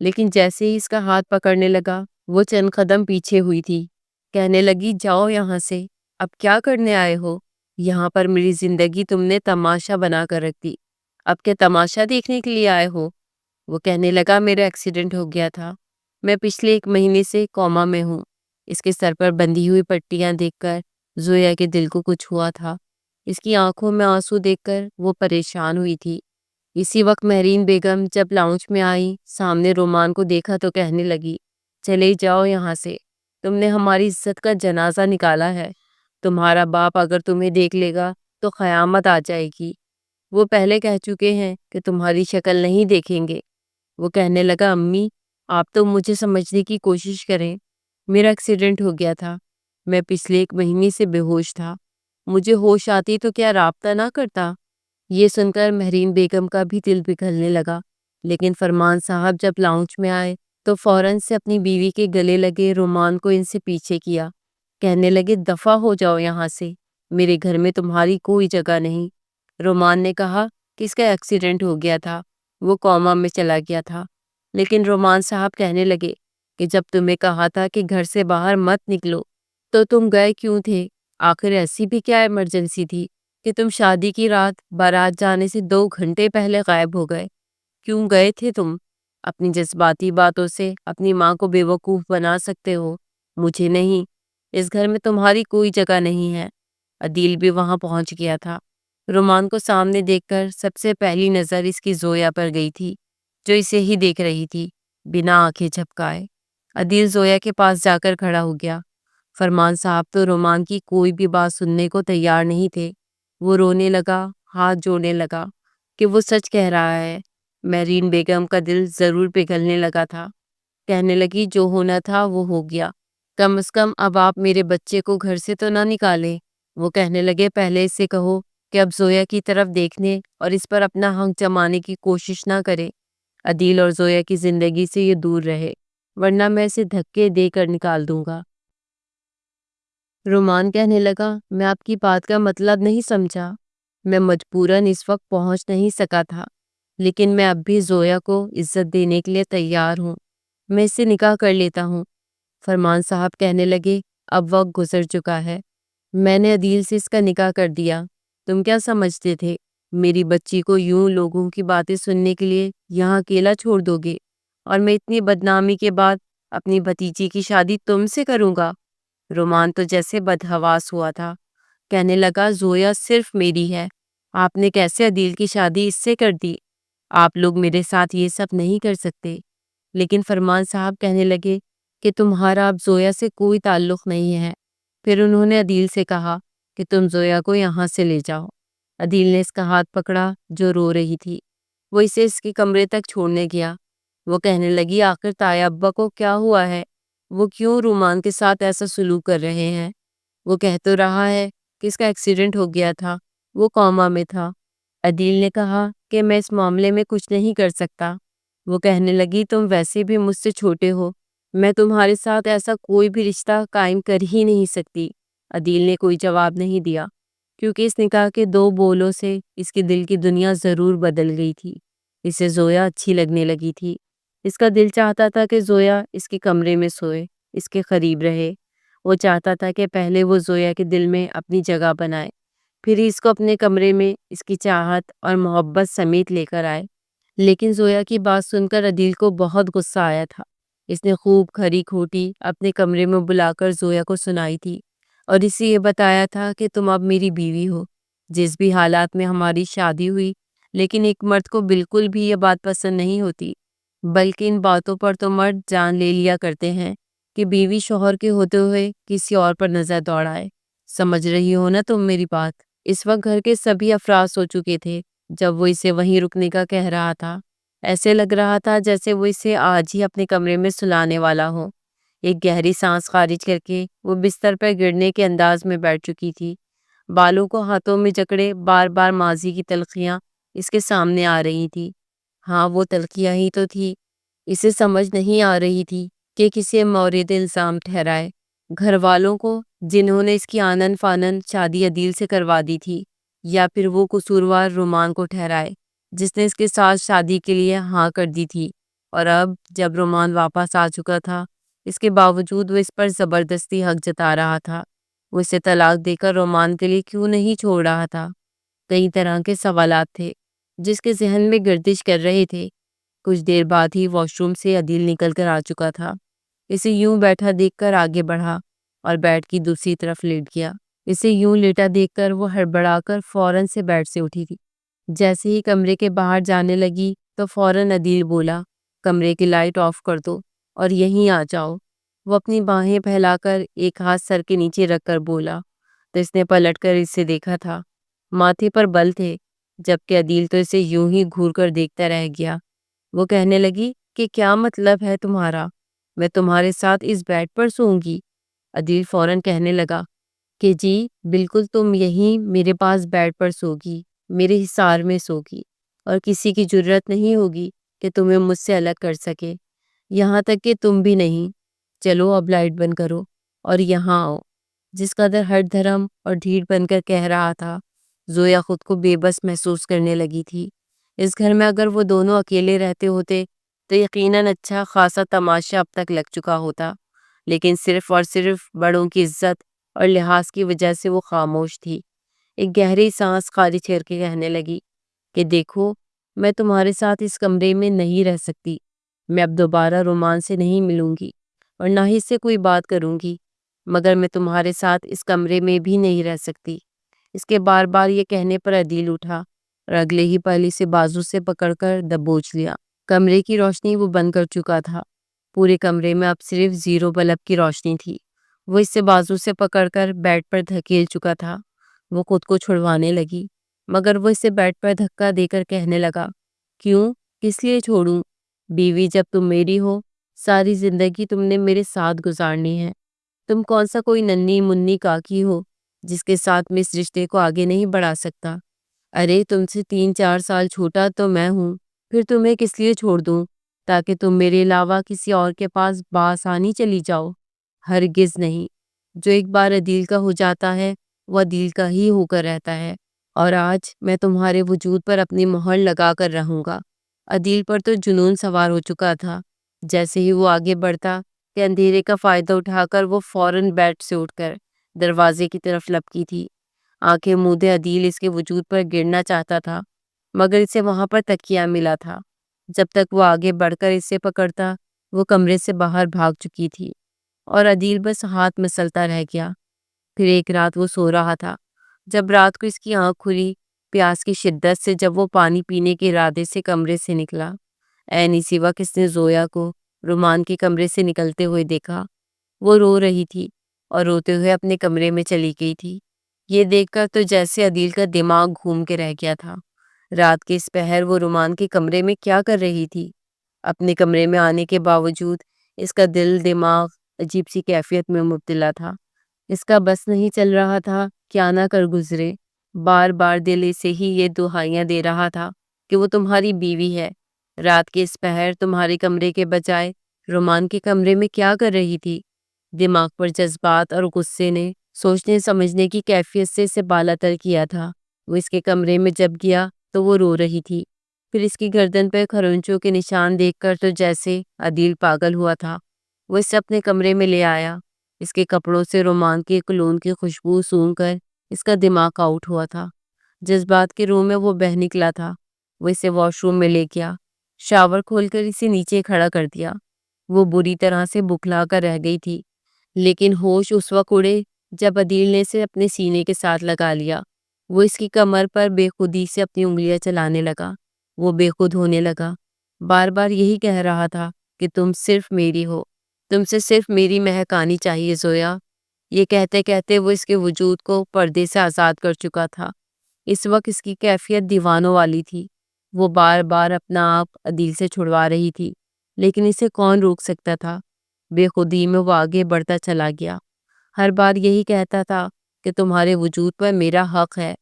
لیکن جیسے ہی اس کا ہاتھ پکڑنے لگا وہ چند قدم پیچھے ہوئی تھی۔ کہنے لگی، جاؤ یہاں سے، اب کیا کرنے آئے ہو؟ یہاں پر میری زندگی تم نے تماشا بنا کر رکھ دی، اب کیا تماشا دیکھنے کے لیے آئے ہو؟ وہ کہنے لگا، میرا ایکسیڈنٹ ہو گیا تھا، میں پچھلے 1 مہینے سے کوما میں ہوں۔ اس کے سر پر بندھی ہوئی پٹیاں دیکھ کر زویا کے دل کو کچھ ہوا تھا۔ اس کی آنکھوں میں آنسو دیکھ کر وہ پریشان ہوئی تھی۔ اسی وقت مہرین بیگم جب لاؤنج میں آئی، سامنے رومان کو دیکھا تو کہنے لگی، چلے جاؤ یہاں سے، تم نے ہماری عزت کا جنازہ نکالا ہے۔ تمہارا باپ اگر تمہیں دیکھ لے گا تو قیامت آ جائے گی۔ وہ پہلے کہہ چکے ہیں کہ تمہاری شکل نہیں دیکھیں گے۔ وہ کہنے لگا، امی آپ تو مجھے سمجھنے کی کوشش کریں، میرا ایکسیڈنٹ ہو گیا تھا، میں پچھلے 1 مہینے سے بے ہوش تھا، مجھے ہوش آتی تو کیا رابطہ نہ کرتا؟ یہ سن کر مہرین بیگم کا بھی دل پگھلنے لگا، لیکن فرمان صاحب جب لاؤنج میں آئے تو فوراً سے اپنی بیوی کے گلے لگے رومان کو ان سے پیچھے کیا۔ کہنے لگے، دفع ہو جاؤ یہاں سے، میرے گھر میں تمہاری کوئی جگہ نہیں۔ رومان نے کہا کہ اس کا ایکسیڈنٹ ہو گیا تھا، وہ کوما میں چلا گیا تھا۔ لیکن رومان صاحب کہنے لگے کہ جب تمہیں کہا تھا کہ گھر سے باہر مت نکلو تو تم گئے کیوں تھے؟ آخر ایسی بھی کیا ایمرجنسی تھی کہ تم شادی کی رات بارات جانے سے 2 گھنٹے پہلے غائب ہو گئے؟ کیوں گئے تھے تم؟ اپنی جذباتی باتوں سے اپنی ماں کو بے وقوف بنا سکتے ہو، مجھے نہیں۔ اس گھر میں تمہاری کوئی جگہ نہیں ہے۔ عدیل بھی وہاں پہنچ گیا تھا۔ رومان کو سامنے دیکھ کر سب سے پہلی نظر اس کی زویا پر گئی تھی، جو اسے ہی دیکھ رہی تھی بنا آنکھیں جھپکائے۔ عدیل زویا کے پاس جا کر کھڑا ہو گیا۔ فرمان صاحب تو رومان کی کوئی بھی بات سننے کو تیار نہیں تھے۔ وہ رونے لگا، ہاتھ جوڑنے لگا کہ وہ سچ کہہ رہا ہے۔ مہرین بیگم کا دل ضرور پگھلنے لگا تھا۔ کہنے لگی، جو ہونا تھا وہ ہو گیا، کم از کم اب آپ میرے بچے کو گھر سے تو نہ نکالیں۔ وہ کہنے لگے، پہلے اس سے کہو کہ اب زویا کی طرف دیکھنے اور اس پر اپنا حق جمانے کی کوشش نہ کرے۔ عدیل اور زویا کی زندگی سے یہ دور رہے، ورنہ میں اسے دھکے دے کر نکال دوں گا۔ رومان کہنے لگا، میں آپ کی بات کا مطلب نہیں سمجھا، میں مجبوراً اس وقت پہنچ نہیں سکا تھا، لیکن میں اب بھی زویا کو عزت دینے کے لیے تیار ہوں، میں اس سے نکاح کر لیتا ہوں۔ فرمان صاحب کہنے لگے، اب وقت گزر چکا ہے، میں نے عدیل سے اس کا نکاح کر دیا۔ تم کیا سمجھتے تھے میری بچی کو یوں لوگوں کی باتیں سننے کے لیے یہاں اکیلا چھوڑ دو گے؟ اور میں اتنی بدنامی کے بعد اپنی بھتیجی کی شادی تم سے کروں گا؟ رومان تو جیسے بدحواس ہوا تھا، کہنے لگا، زویا صرف میری ہے، آپ نے کیسے عدیل کی شادی اس سے کر دی؟ آپ لوگ میرے ساتھ یہ سب نہیں کر سکتے۔ لیکن فرمان صاحب کہنے لگے کہ تمہارا اب زویا سے کوئی تعلق نہیں ہے۔ پھر انہوں نے عدیل سے کہا کہ تم زویا کو یہاں سے لے جاؤ۔ عدیل نے اس کا ہاتھ پکڑا جو رو رہی تھی، وہ اسے اس کے کمرے تک چھوڑنے گیا۔ وہ کہنے لگی، آخر تایا ابا کو کیا ہوا ہے؟ وہ کیوں رومان کے ساتھ ایسا سلوک کر رہے ہیں؟ وہ کہہ تو رہا ہے کہ اس کا ایکسیڈنٹ ہو گیا تھا، وہ کوما میں تھا۔ عدیل نے کہا کہ میں اس معاملے میں کچھ نہیں کر سکتا۔ وہ کہنے لگی، تم ویسے بھی مجھ سے چھوٹے ہو، میں تمہارے ساتھ ایسا کوئی بھی رشتہ قائم کر ہی نہیں سکتی۔ عدیل نے کوئی جواب نہیں دیا، کیونکہ اس نکاح کے 2 بولوں سے اس کے دل کی دنیا ضرور بدل گئی تھی۔ اسے زویا اچھی لگنے لگی تھی۔ اس کا دل چاہتا تھا کہ زویا اس کے کمرے میں سوئے، اس کے قریب رہے۔ وہ چاہتا تھا کہ پہلے وہ زویا کے دل میں اپنی جگہ بنائے، پھر اس کو اپنے کمرے میں اس کی چاہت اور محبت سمیت لے کر آئے۔ لیکن زویا کی بات سن کر عدیل کو بہت غصہ آیا تھا۔ اس نے خوب کھری کھوٹی اپنے کمرے میں بلا کر زویا کو سنائی تھی اور اسے یہ بتایا تھا کہ تم اب میری بیوی ہو، جس بھی حالات میں ہماری شادی ہوئی۔ لیکن ایک مرد کو بالکل بھی یہ بات پسند نہیں ہوتی، بلکہ ان باتوں پر تو مرد جان لے لیا کرتے ہیں کہ بیوی شوہر کے ہوتے ہوئے کسی اور پر نظر دوڑائے۔ سمجھ رہی ہو نا تم میری بات؟ اس وقت گھر کے سبھی افراد سو چکے تھے جب وہ اسے وہیں رکنے کا کہہ رہا تھا۔ ایسے لگ رہا تھا جیسے وہ اسے آج ہی اپنے کمرے میں سلانے والا ہو۔ ایک گہری سانس خارج کر کے وہ بستر پر گرنے کے انداز میں بیٹھ چکی تھی، بالوں کو ہاتھوں میں جکڑے بار بار ماضی کی تلخیاں اس کے سامنے آ رہی تھی۔ ہاں، وہ تلخیاں ہی تو تھی۔ اسے سمجھ نہیں آ رہی تھی کہ کسے مورد الزام ٹھہرائے، گھر والوں کو جنہوں نے اس کی آنن فانن شادی عدیل سے کروا دی تھی، یا پھر وہ قصوروار رومان کو ٹھہرائے جس نے اس کے ساتھ شادی کے لیے ہاں کر دی تھی۔ اور اب جب رومان واپس آ چکا تھا، اس کے باوجود وہ اس پر زبردستی حق جتا رہا تھا۔ وہ اسے طلاق دے کر رومان کے لیے کیوں نہیں چھوڑ رہا تھا؟ کئی طرح کے سوالات تھے جس کے ذہن میں گردش کر رہے تھے۔ کچھ دیر بعد ہی واش روم سے عدیل نکل کر آ چکا تھا۔ اسے یوں بیٹھا دیکھ کر آگے بڑھا اور بیڈ کی دوسری طرف لیٹ گیا۔ اسے یوں لیٹا دیکھ کر وہ ہڑبڑا کر فوراً سے بیڈ سے اٹھی تھی۔ جیسے ہی کمرے کے باہر جانے لگی تو فوراً عدیل بولا، کمرے کی لائٹ آف کر دو اور یہیں آ جاؤ۔ وہ اپنی باہیں پھیلا کر ایک ہاتھ سر کے نیچے رکھ کر بولا تو اس نے پلٹ کر اسے دیکھا تھا۔ ماتھے پر بل تھے، جبکہ عدیل تو اسے یوں ہی گھور کر دیکھتا رہ گیا۔ وہ کہنے لگی کہ کیا مطلب ہے تمہارا؟ میں تمہارے ساتھ اس بیڈ پر سوں گی؟ عدیل فوراً کہنے لگا کہ جی بالکل، تم یہیں میرے پاس بیڈ پر سوگی، میرے حصار میں سوگی، اور کسی کی جرت نہیں ہوگی کہ تمہیں مجھ سے الگ کر سکے، یہاں تک کہ تم بھی نہیں۔ چلو اب لائٹ بند کرو اور یہاں آؤ۔ جس قدر ہر دھرم اور ڈھیٹ بن کر کہہ رہا تھا، زویا خود کو بے بس محسوس کرنے لگی تھی۔ اس گھر میں اگر وہ دونوں اکیلے رہتے ہوتے تو یقیناً اچھا خاصا تماشا اب تک لگ چکا ہوتا، لیکن صرف اور صرف بڑوں کی عزت اور لحاظ کی وجہ سے وہ خاموش تھی۔ ایک گہری سانس خارج کر کے کہنے لگی کہ دیکھو، میں تمہارے ساتھ اس کمرے میں نہیں رہ سکتی۔ میں اب دوبارہ رومان سے نہیں ملوں گی اور نہ ہی اس سے کوئی بات کروں گی، مگر میں تمہارے ساتھ اس کمرے میں بھی نہیں رہ سکتی۔ اس کے بار بار یہ کہنے پر عدیل اٹھا اور اگلے ہی پل اسے بازو سے پکڑ کر دبوچ لیا۔ کمرے کی روشنی وہ بند کر چکا تھا۔ پورے کمرے میں اب صرف 0 بلب کی روشنی تھی۔ وہ اس سے بازو سے پکڑ کر بیڈ پر دھکیل چکا تھا۔ وہ خود کو چھڑوانے لگی، مگر وہ اسے بیڈ پر دھکا دے کر کہنے لگا، کیوں؟ کس لیے چھوڑوں؟ بیوی جب تم میری ہو، ساری زندگی تم نے میرے ساتھ گزارنی ہے۔ تم کون سا کوئی ننھی منی کاکی ہو جس کے ساتھ میں اس رشتے کو آگے نہیں بڑھا سکتا؟ ارے تم سے 3-4 سال چھوٹا تو میں ہوں، پھر تمہیں کس لیے چھوڑ دوں تاکہ تم میرے علاوہ کسی اور کے پاس بآسانی چلی جاؤ؟ ہرگز نہیں۔ جو ایک بار عدیل کا ہو جاتا ہے وہ عدیل کا ہی ہو کر رہتا ہے، اور آج میں تمہارے وجود پر اپنی مہر لگا کر رہوں گا۔ عدیل پر تو جنون سوار ہو چکا تھا۔ جیسے ہی وہ آگے بڑھتا کہ اندھیرے کا فائدہ اٹھا کر وہ فوراً بیڈ سے اٹھ کر دروازے کی طرف لپکی تھی۔ آنکھیں مودے عدیل اس کے وجود پر گرنا چاہتا تھا، مگر اسے وہاں پر تکیہ ملا تھا۔ جب تک وہ آگے بڑھ کر اسے پکڑتا، وہ کمرے سے باہر بھاگ چکی تھی اور عدیل بس ہاتھ مسلتا رہ گیا۔ پھر ایک رات وہ سو رہا تھا، جب رات کو اس کی آنکھ کھلی، پیاس کی شدت سے جب وہ پانی پینے کے ارادے سے کمرے سے نکلا۔ عین اسی وقت اس نے زویا کو رومان کے کمرے سے نکلتے ہوئے دیکھا۔ وہ رو رہی تھی اور روتے ہوئے اپنے کمرے میں چلی گئی تھی۔ یہ دیکھ کر تو جیسے عدیل کا دماغ گھوم کے رہ گیا تھا۔ رات کے اس پہر وہ رومان کے کمرے میں کیا کر رہی تھی؟ اپنے کمرے میں آنے کے باوجود اس کا دل دماغ عجیب سی کیفیت میں مبتلا تھا۔ اس کا بس نہیں چل رہا تھا کیا نہ کر گزرے۔ بار بار دل اسے ہی یہ دہائیاں دے رہا تھا کہ وہ تمہاری بیوی ہے۔ رات کے اس پہر تمہارے کمرے کے بجائے رومان کے کمرے میں کیا کر رہی تھی؟ دماغ پر جذبات اور غصے نے سوچنے سمجھنے کی کیفیت سے اسے بالاتر کیا تھا۔ وہ اس کے کمرے میں جب گیا تو وہ رو رہی تھی۔ پھر اس کی گردن پر کھرنچوں کے نشان دیکھ کر تو جیسے عدیل پاگل ہوا تھا۔ وہ اسے اپنے کمرے میں لے آیا۔ اس کے کپڑوں سے رومان کے کلون کی خوشبو سونگھ کر اس کا دماغ آؤٹ ہوا تھا۔ جذبات کے روح میں وہ بہہ نکلا تھا۔ وہ اسے واش روم میں لے گیا، شاور کھول کر اسے نیچے کھڑا کر دیا۔ وہ بری طرح سے بکھلا کر رہ گئی تھی، لیکن ہوش اس وقت اڑے جب عدیل نے اسے اپنے سینے کے ساتھ لگا لیا۔ وہ اس کی کمر پر بے خودی سے اپنی انگلیاں چلانے لگا۔ وہ بے خود ہونے لگا، بار بار یہی کہہ رہا تھا کہ تم صرف میری ہو، تم سے صرف میری مہک آنی چاہیے زویا۔ یہ کہتے کہتے وہ اس کے وجود کو پردے سے آزاد کر چکا تھا۔ اس وقت اس کی کیفیت دیوانوں والی تھی۔ وہ بار بار اپنا آپ عدیل سے چھڑوا رہی تھی، لیکن اسے کون روک سکتا تھا؟ بے خودی میں وہ آگے بڑھتا چلا گیا، ہر بار یہی کہتا تھا کہ تمہارے وجود پر میرا حق ہے۔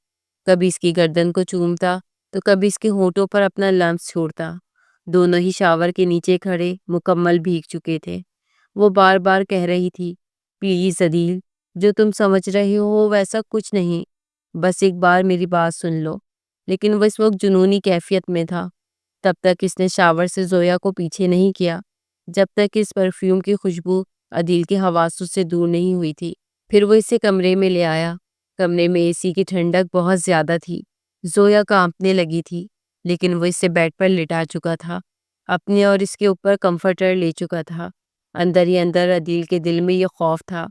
کبھی اس کی گردن کو چومتا تو کبھی اس کے ہونٹوں پر اپنا لمس چھوڑتا۔ دونوں ہی شاور کے نیچے کھڑے مکمل بھیگ چکے تھے۔ وہ بار بار کہہ رہی تھی، پلیز عدیل، جو تم سمجھ رہے ہو ویسا کچھ نہیں، بس ایک بار میری بات سن لو۔ لیکن وہ اس وقت جنونی کیفیت میں تھا۔ تب تک اس نے شاور سے زویا کو پیچھے نہیں کیا، جب تک اس پرفیوم کی خوشبو عدیل کے حواسوں سے دور نہیں ہوئی تھی۔ پھر وہ اسے کمرے میں لے آیا۔ کمرے میں اے سی کی ٹھنڈک بہت زیادہ تھی۔ زویا کانپنے لگی تھی، لیکن وہ اسے بیڈ پر لٹا چکا تھا، اپنے اور اس کے اوپر کمفرٹر لے چکا تھا۔ اندر ہی اندر عدیل کے دل میں یہ خوف تھا،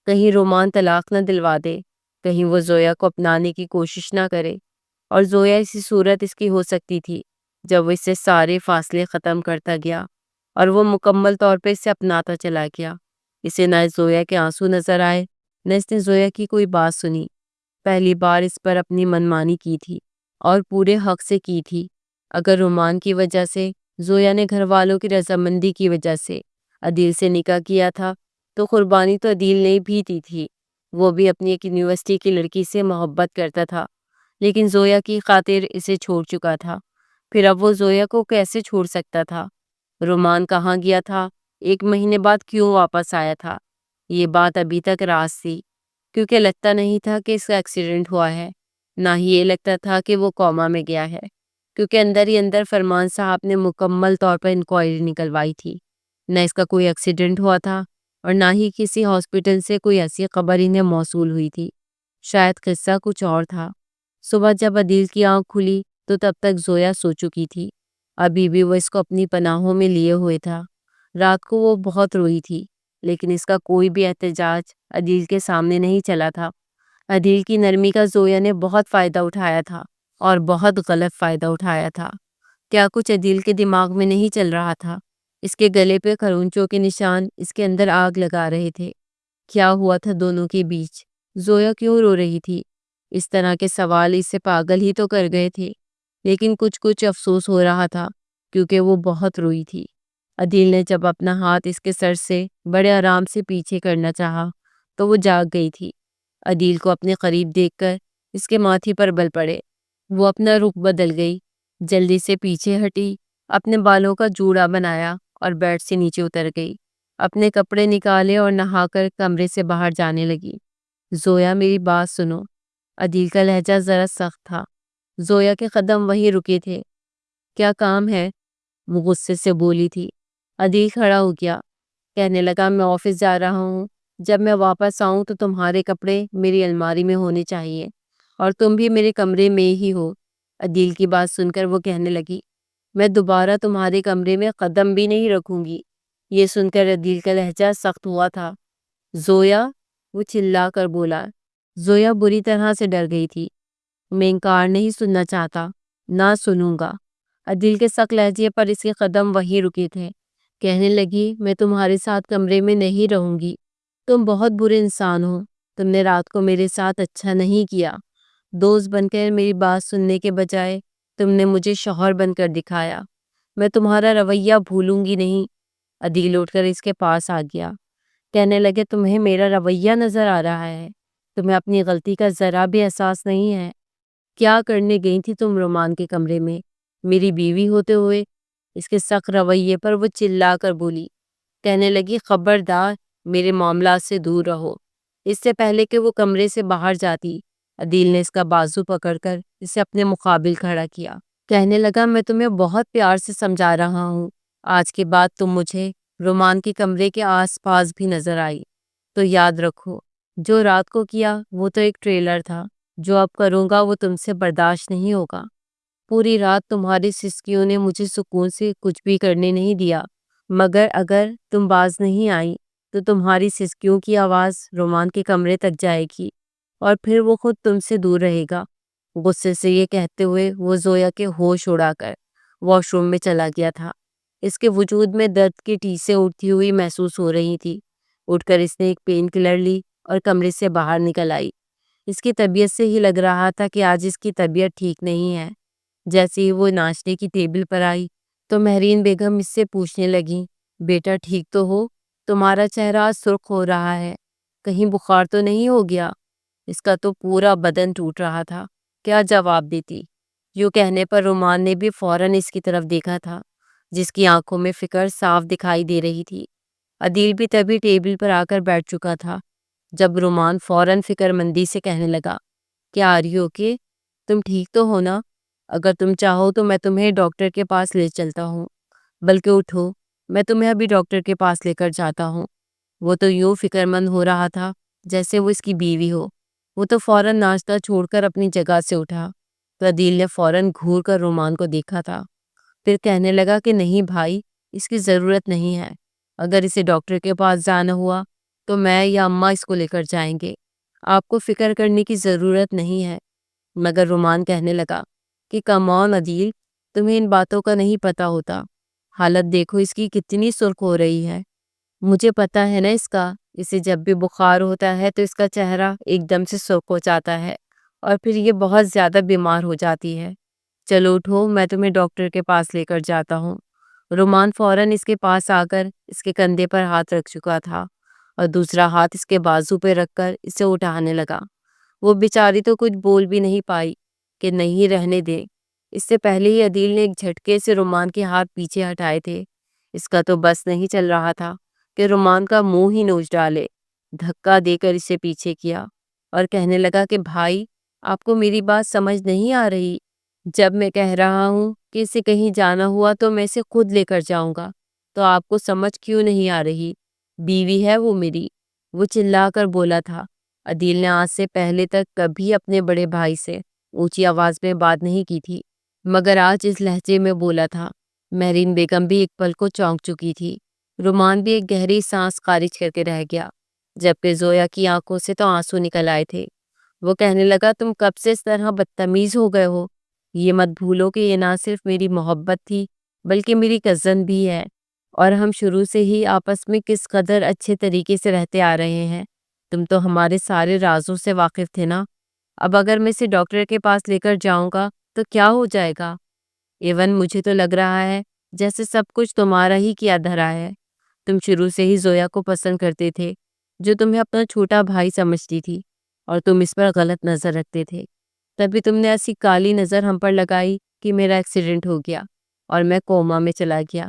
کہیں رومان طلاق نہ دلوا دے، کہیں وہ زویا کو اپنانے کی کوشش نہ کرے۔ اور زویا اسی صورت اس کی ہو سکتی تھی جب وہ اس سے سارے فاصلے ختم کرتا گیا اور وہ مکمل طور پہ اسے اپناتا چلا گیا۔ اسے نہ زویا کے آنسو نظر آئے، نہ اس نے زویا کی کوئی بات سنی۔ پہلی بار اس پر اپنی منمانی کی تھی اور پورے حق سے کی تھی۔ اگر رومان کی وجہ سے، زویا نے گھر والوں کی رضامندی کی وجہ سے عدیل سے نکاح کیا تھا، تو قربانی تو عدیل نے بھی دی تھی۔ وہ بھی اپنی ایک یونیورسٹی کی لڑکی سے محبت کرتا تھا، لیکن زویا کی خاطر اسے چھوڑ چکا تھا۔ پھر اب وہ زویا کو کیسے چھوڑ سکتا تھا؟ رومان کہاں گیا تھا؟ 1 مہینے بعد کیوں واپس آیا تھا؟ یہ بات ابھی تک راز تھی، کیونکہ لگتا نہیں تھا کہ اس کا ایکسیڈنٹ ہوا ہے، نہ ہی یہ لگتا تھا کہ وہ کوما میں گیا ہے، کیونکہ اندر ہی اندر فرمان صاحب نے مکمل طور پر انکوائری نکلوائی تھی۔ نہ اس کا کوئی ایکسیڈنٹ ہوا تھا اور نہ ہی کسی ہاسپٹل سے کوئی ایسی خبر انہیں موصول ہوئی تھی۔ شاید قصہ کچھ اور تھا۔ صبح جب عدیل کی آنکھ کھلی تو تب تک زویا سو چکی تھی۔ ابھی بھی وہ اس کو اپنی پناہوں میں لیے ہوئے تھا۔ رات کو وہ بہت روئی تھی، لیکن اس کا کوئی بھی احتجاج عدیل کے سامنے نہیں چلا تھا۔ عدیل کی نرمی کا زویا نے بہت فائدہ اٹھایا تھا اور بہت غلط فائدہ اٹھایا تھا۔ کیا کچھ عدیل کے دماغ میں نہیں چل رہا تھا؟ اس کے گلے پہ خرونچوں کے نشان اس کے اندر آگ لگا رہے تھے۔ کیا ہوا تھا دونوں کے بیچ؟ زویا کیوں رو رہی تھی؟ اس طرح کے سوال اسے پاگل ہی تو کر گئے تھے، لیکن کچھ افسوس ہو رہا تھا کیونکہ وہ بہت روئی تھی۔ عدیل نے جب اپنا ہاتھ اس کے سر سے بڑے آرام سے پیچھے کرنا چاہا تو وہ جاگ گئی تھی۔ عدیل کو اپنے قریب دیکھ کر اس کے ماتھے پر بل پڑے۔ وہ اپنا رخ بدل گئی، جلدی سے پیچھے ہٹی، اپنے بالوں کا جوڑا بنایا اور بیڈ سے نیچے اتر گئی۔ اپنے کپڑے نکالے اور نہا کر کمرے سے باہر جانے لگی۔ زویا میری بات سنو۔ عدیل کا لہجہ ذرا سخت تھا۔ زویا کے قدم وہیں رکے تھے۔ کیا کام ہے؟ وہ غصے سے بولی تھی۔ عدیل کھڑا ہو گیا۔ کہنے لگا میں آفس جا رہا ہوں، جب میں واپس آؤں تو تمہارے کپڑے میری الماری میں ہونے چاہیے اور تم بھی میرے کمرے میں ہی ہو۔ عدیل کی بات سن کر وہ کہنے لگی میں دوبارہ تمہارے کمرے میں قدم بھی نہیں رکھوں گی۔ یہ سن کر عدیل کا لہجہ سخت ہوا تھا۔ زویا، وہ چلا کر بولا۔ زویا بری طرح سے ڈر گئی تھی۔ میں انکار نہیں سننا چاہتا، نہ سنوں گا۔ عدیل کے سخت لہجے پر اس کے قدم وہیں رکے تھے۔ کہنے لگی میں تمہارے ساتھ کمرے میں نہیں رہوں گی، تم بہت برے انسان ہو، تم نے رات کو میرے ساتھ اچھا نہیں کیا، دوست بن کر میری بات سننے کے بجائے تم نے مجھے شوہر بن کر دکھایا، میں تمہارا رویہ بھولوں گی نہیں۔ عدیل اٹھ کر اس کے پاس آ گیا۔ کہنے لگے تمہیں میرا رویہ نظر آ رہا ہے، تمہیں اپنی غلطی کا ذرا بھی احساس نہیں ہے۔ کیا کرنے گئی تھی تم رومان کے کمرے میں میری بیوی ہوتے ہوئے؟ اس کے سخت رویے پر وہ چلا کر بولی۔ کہنے لگی خبردار، میرے معاملات سے دور رہو۔ اس سے پہلے کہ وہ کمرے سے باہر جاتی، عدیل نے اس کا بازو پکڑ کر اسے اپنے مقابل کھڑا کیا۔ کہنے لگا میں تمہیں بہت پیار سے سمجھا رہا ہوں، آج کے بعد تم مجھے رومان کے کمرے کے آس پاس بھی نظر آئی تو یاد رکھو، جو رات کو کیا وہ تو ایک ٹریلر تھا، جو اب کروں گا وہ تم سے برداشت نہیں ہوگا۔ پوری رات تمہاری سسکیوں نے مجھے سکون سے کچھ بھی کرنے نہیں دیا، مگر اگر تم باز نہیں آئی تو تمہاری سسکیوں کی آواز رومان کے کمرے تک جائے گی اور پھر وہ خود تم سے دور رہے گا۔ غصے سے یہ کہتے ہوئے وہ زویا کے ہوش اڑا کر واش روم میں چلا گیا تھا۔ اس کے وجود میں درد کی ٹیسیں اٹھتی ہوئی محسوس ہو رہی تھی۔ اٹھ کر اس نے ایک پین کلر لی اور کمرے سے باہر نکل آئی۔ اس کی طبیعت سے ہی لگ رہا تھا کہ آج اس کی طبیعت ٹھیک نہیں ہے۔ جیسے ہی وہ ناشتے کی ٹیبل پر آئی تو مہرین بیگم اس سے پوچھنے لگیں بیٹا ٹھیک تو ہو؟ تمہارا چہرہ آج سرخ ہو رہا ہے، کہیں بخار تو نہیں ہو گیا؟ اس کا تو پورا بدن ٹوٹ رہا تھا، کیا جواب دیتی؟ یوں کہنے پر رومان نے بھی فوراً اس کی طرف دیکھا تھا، جس کی آنکھوں میں فکر صاف دکھائی دے رہی تھی۔ عدیل بھی تبھی ٹیبل پر آ کر بیٹھ چکا تھا، جب رومان فوراً فکر مندی سے کہنے لگا کیا آر یو اوکے؟ تم ٹھیک تو ہو نا؟ اگر تم چاہو تو میں تمہیں ڈاکٹر کے پاس لے چلتا ہوں، بلکہ اٹھو، میں تمہیں ابھی ڈاکٹر کے پاس لے کر جاتا ہوں۔ وہ تو یوں فکر مند ہو رہا تھا جیسے وہ اس کی بیوی ہو۔ وہ تو فوراً ناشتہ چھوڑ کر اپنی جگہ سے اٹھا تو عدیل نے فوراً گھور کر رومان کو دیکھا تھا، پھر کہنے لگا کہ نہیں بھائی، اس کی ضرورت نہیں ہے، اگر اسے ڈاکٹر کے پاس جانا ہوا تو میں یا اماں اس کو لے کر جائیں گے، آپ کو فکر کرنے کی ضرورت نہیں ہے۔ مگر رومان کہنے لگا کہ کم آن عدیل، تمہیں ان باتوں کا نہیں پتا ہوتا، حالت دیکھو اس کی کتنی سرخ ہو رہی ہے، مجھے پتا ہے نا اس کا، اسے جب بھی بخار ہوتا ہے تو اس کا چہرہ ایک دم سے سرخ ہو جاتا ہے اور پھر یہ بہت زیادہ بیمار ہو جاتی ہے۔ چلو اٹھو، میں تمہیں ڈاکٹر کے پاس لے کر جاتا ہوں۔ رومان فوراً اس کے پاس آ کر اس کے کندھے پر ہاتھ رکھ چکا تھا اور دوسرا ہاتھ اس کے بازو پہ رکھ کر اسے اٹھانے لگا۔ وہ بیچاری تو کچھ بول بھی نہیں پائی کہ نہیں رہنے دے، اس سے پہلے ہی عدیل نے ایک جھٹکے سے رومان کے ہاتھ پیچھے ہٹائے تھے۔ اس کا تو بس نہیں چل رہا تھا کہ رومان کا منہ ہی نوچ ڈالے، دھکا دے کر اسے پیچھے کیا اور کہنے لگا کہ بھائی، آپ کو میری بات سمجھ نہیں آ رہی؟ جب میں کہہ رہا ہوں کہ اسے کہیں جانا ہوا تو میں اسے خود لے کر جاؤں گا، تو آپ کو سمجھ کیوں نہیں آ رہی؟ بیوی ہے وہ میری، وہ چلا کر بولا تھا۔ عدیل نے آج سے پہلے تک کبھی اپنے بڑے بھائی سے اونچی آواز میں بات نہیں کی تھی، مگر آج اس لہجے میں بولا تھا۔ مہرین بیگم بھی ایک پل کو چونک چکی تھی۔ رومان بھی ایک گہری سانس خارج کر کے رہ گیا، جبکہ زویا کی آنکھوں سے تو آنسو نکل آئے تھے۔ وہ کہنے لگا تم کب سے اس طرح بدتمیز ہو گئے ہو؟ یہ مت بھولو کہ یہ نہ صرف میری محبت تھی بلکہ میری کزن بھی ہے، اور ہم شروع سے ہی آپس میں کس قدر اچھے طریقے سے رہتے آ رہے ہیں۔ تم تو ہمارے سارے رازوں سے واقف تھے نا۔ اب اگر میں اسے ڈاکٹر کے پاس لے کر جاؤں گا تو کیا ہو جائے گا؟ ایون مجھے تو لگ رہا ہے جیسے سب کچھ تمہارا ہی کیا دھرا ہے۔ تم شروع سے ہی زویا کو پسند کرتے تھے، جو تمہیں اپنا چھوٹا بھائی سمجھتی تھی، اور تم اس پر غلط نظر رکھتے تھے۔ تبھی تم نے ایسی کالی نظر ہم پر لگائی کہ میرا ایکسیڈنٹ ہو گیا اور میں کوما میں چلا گیا۔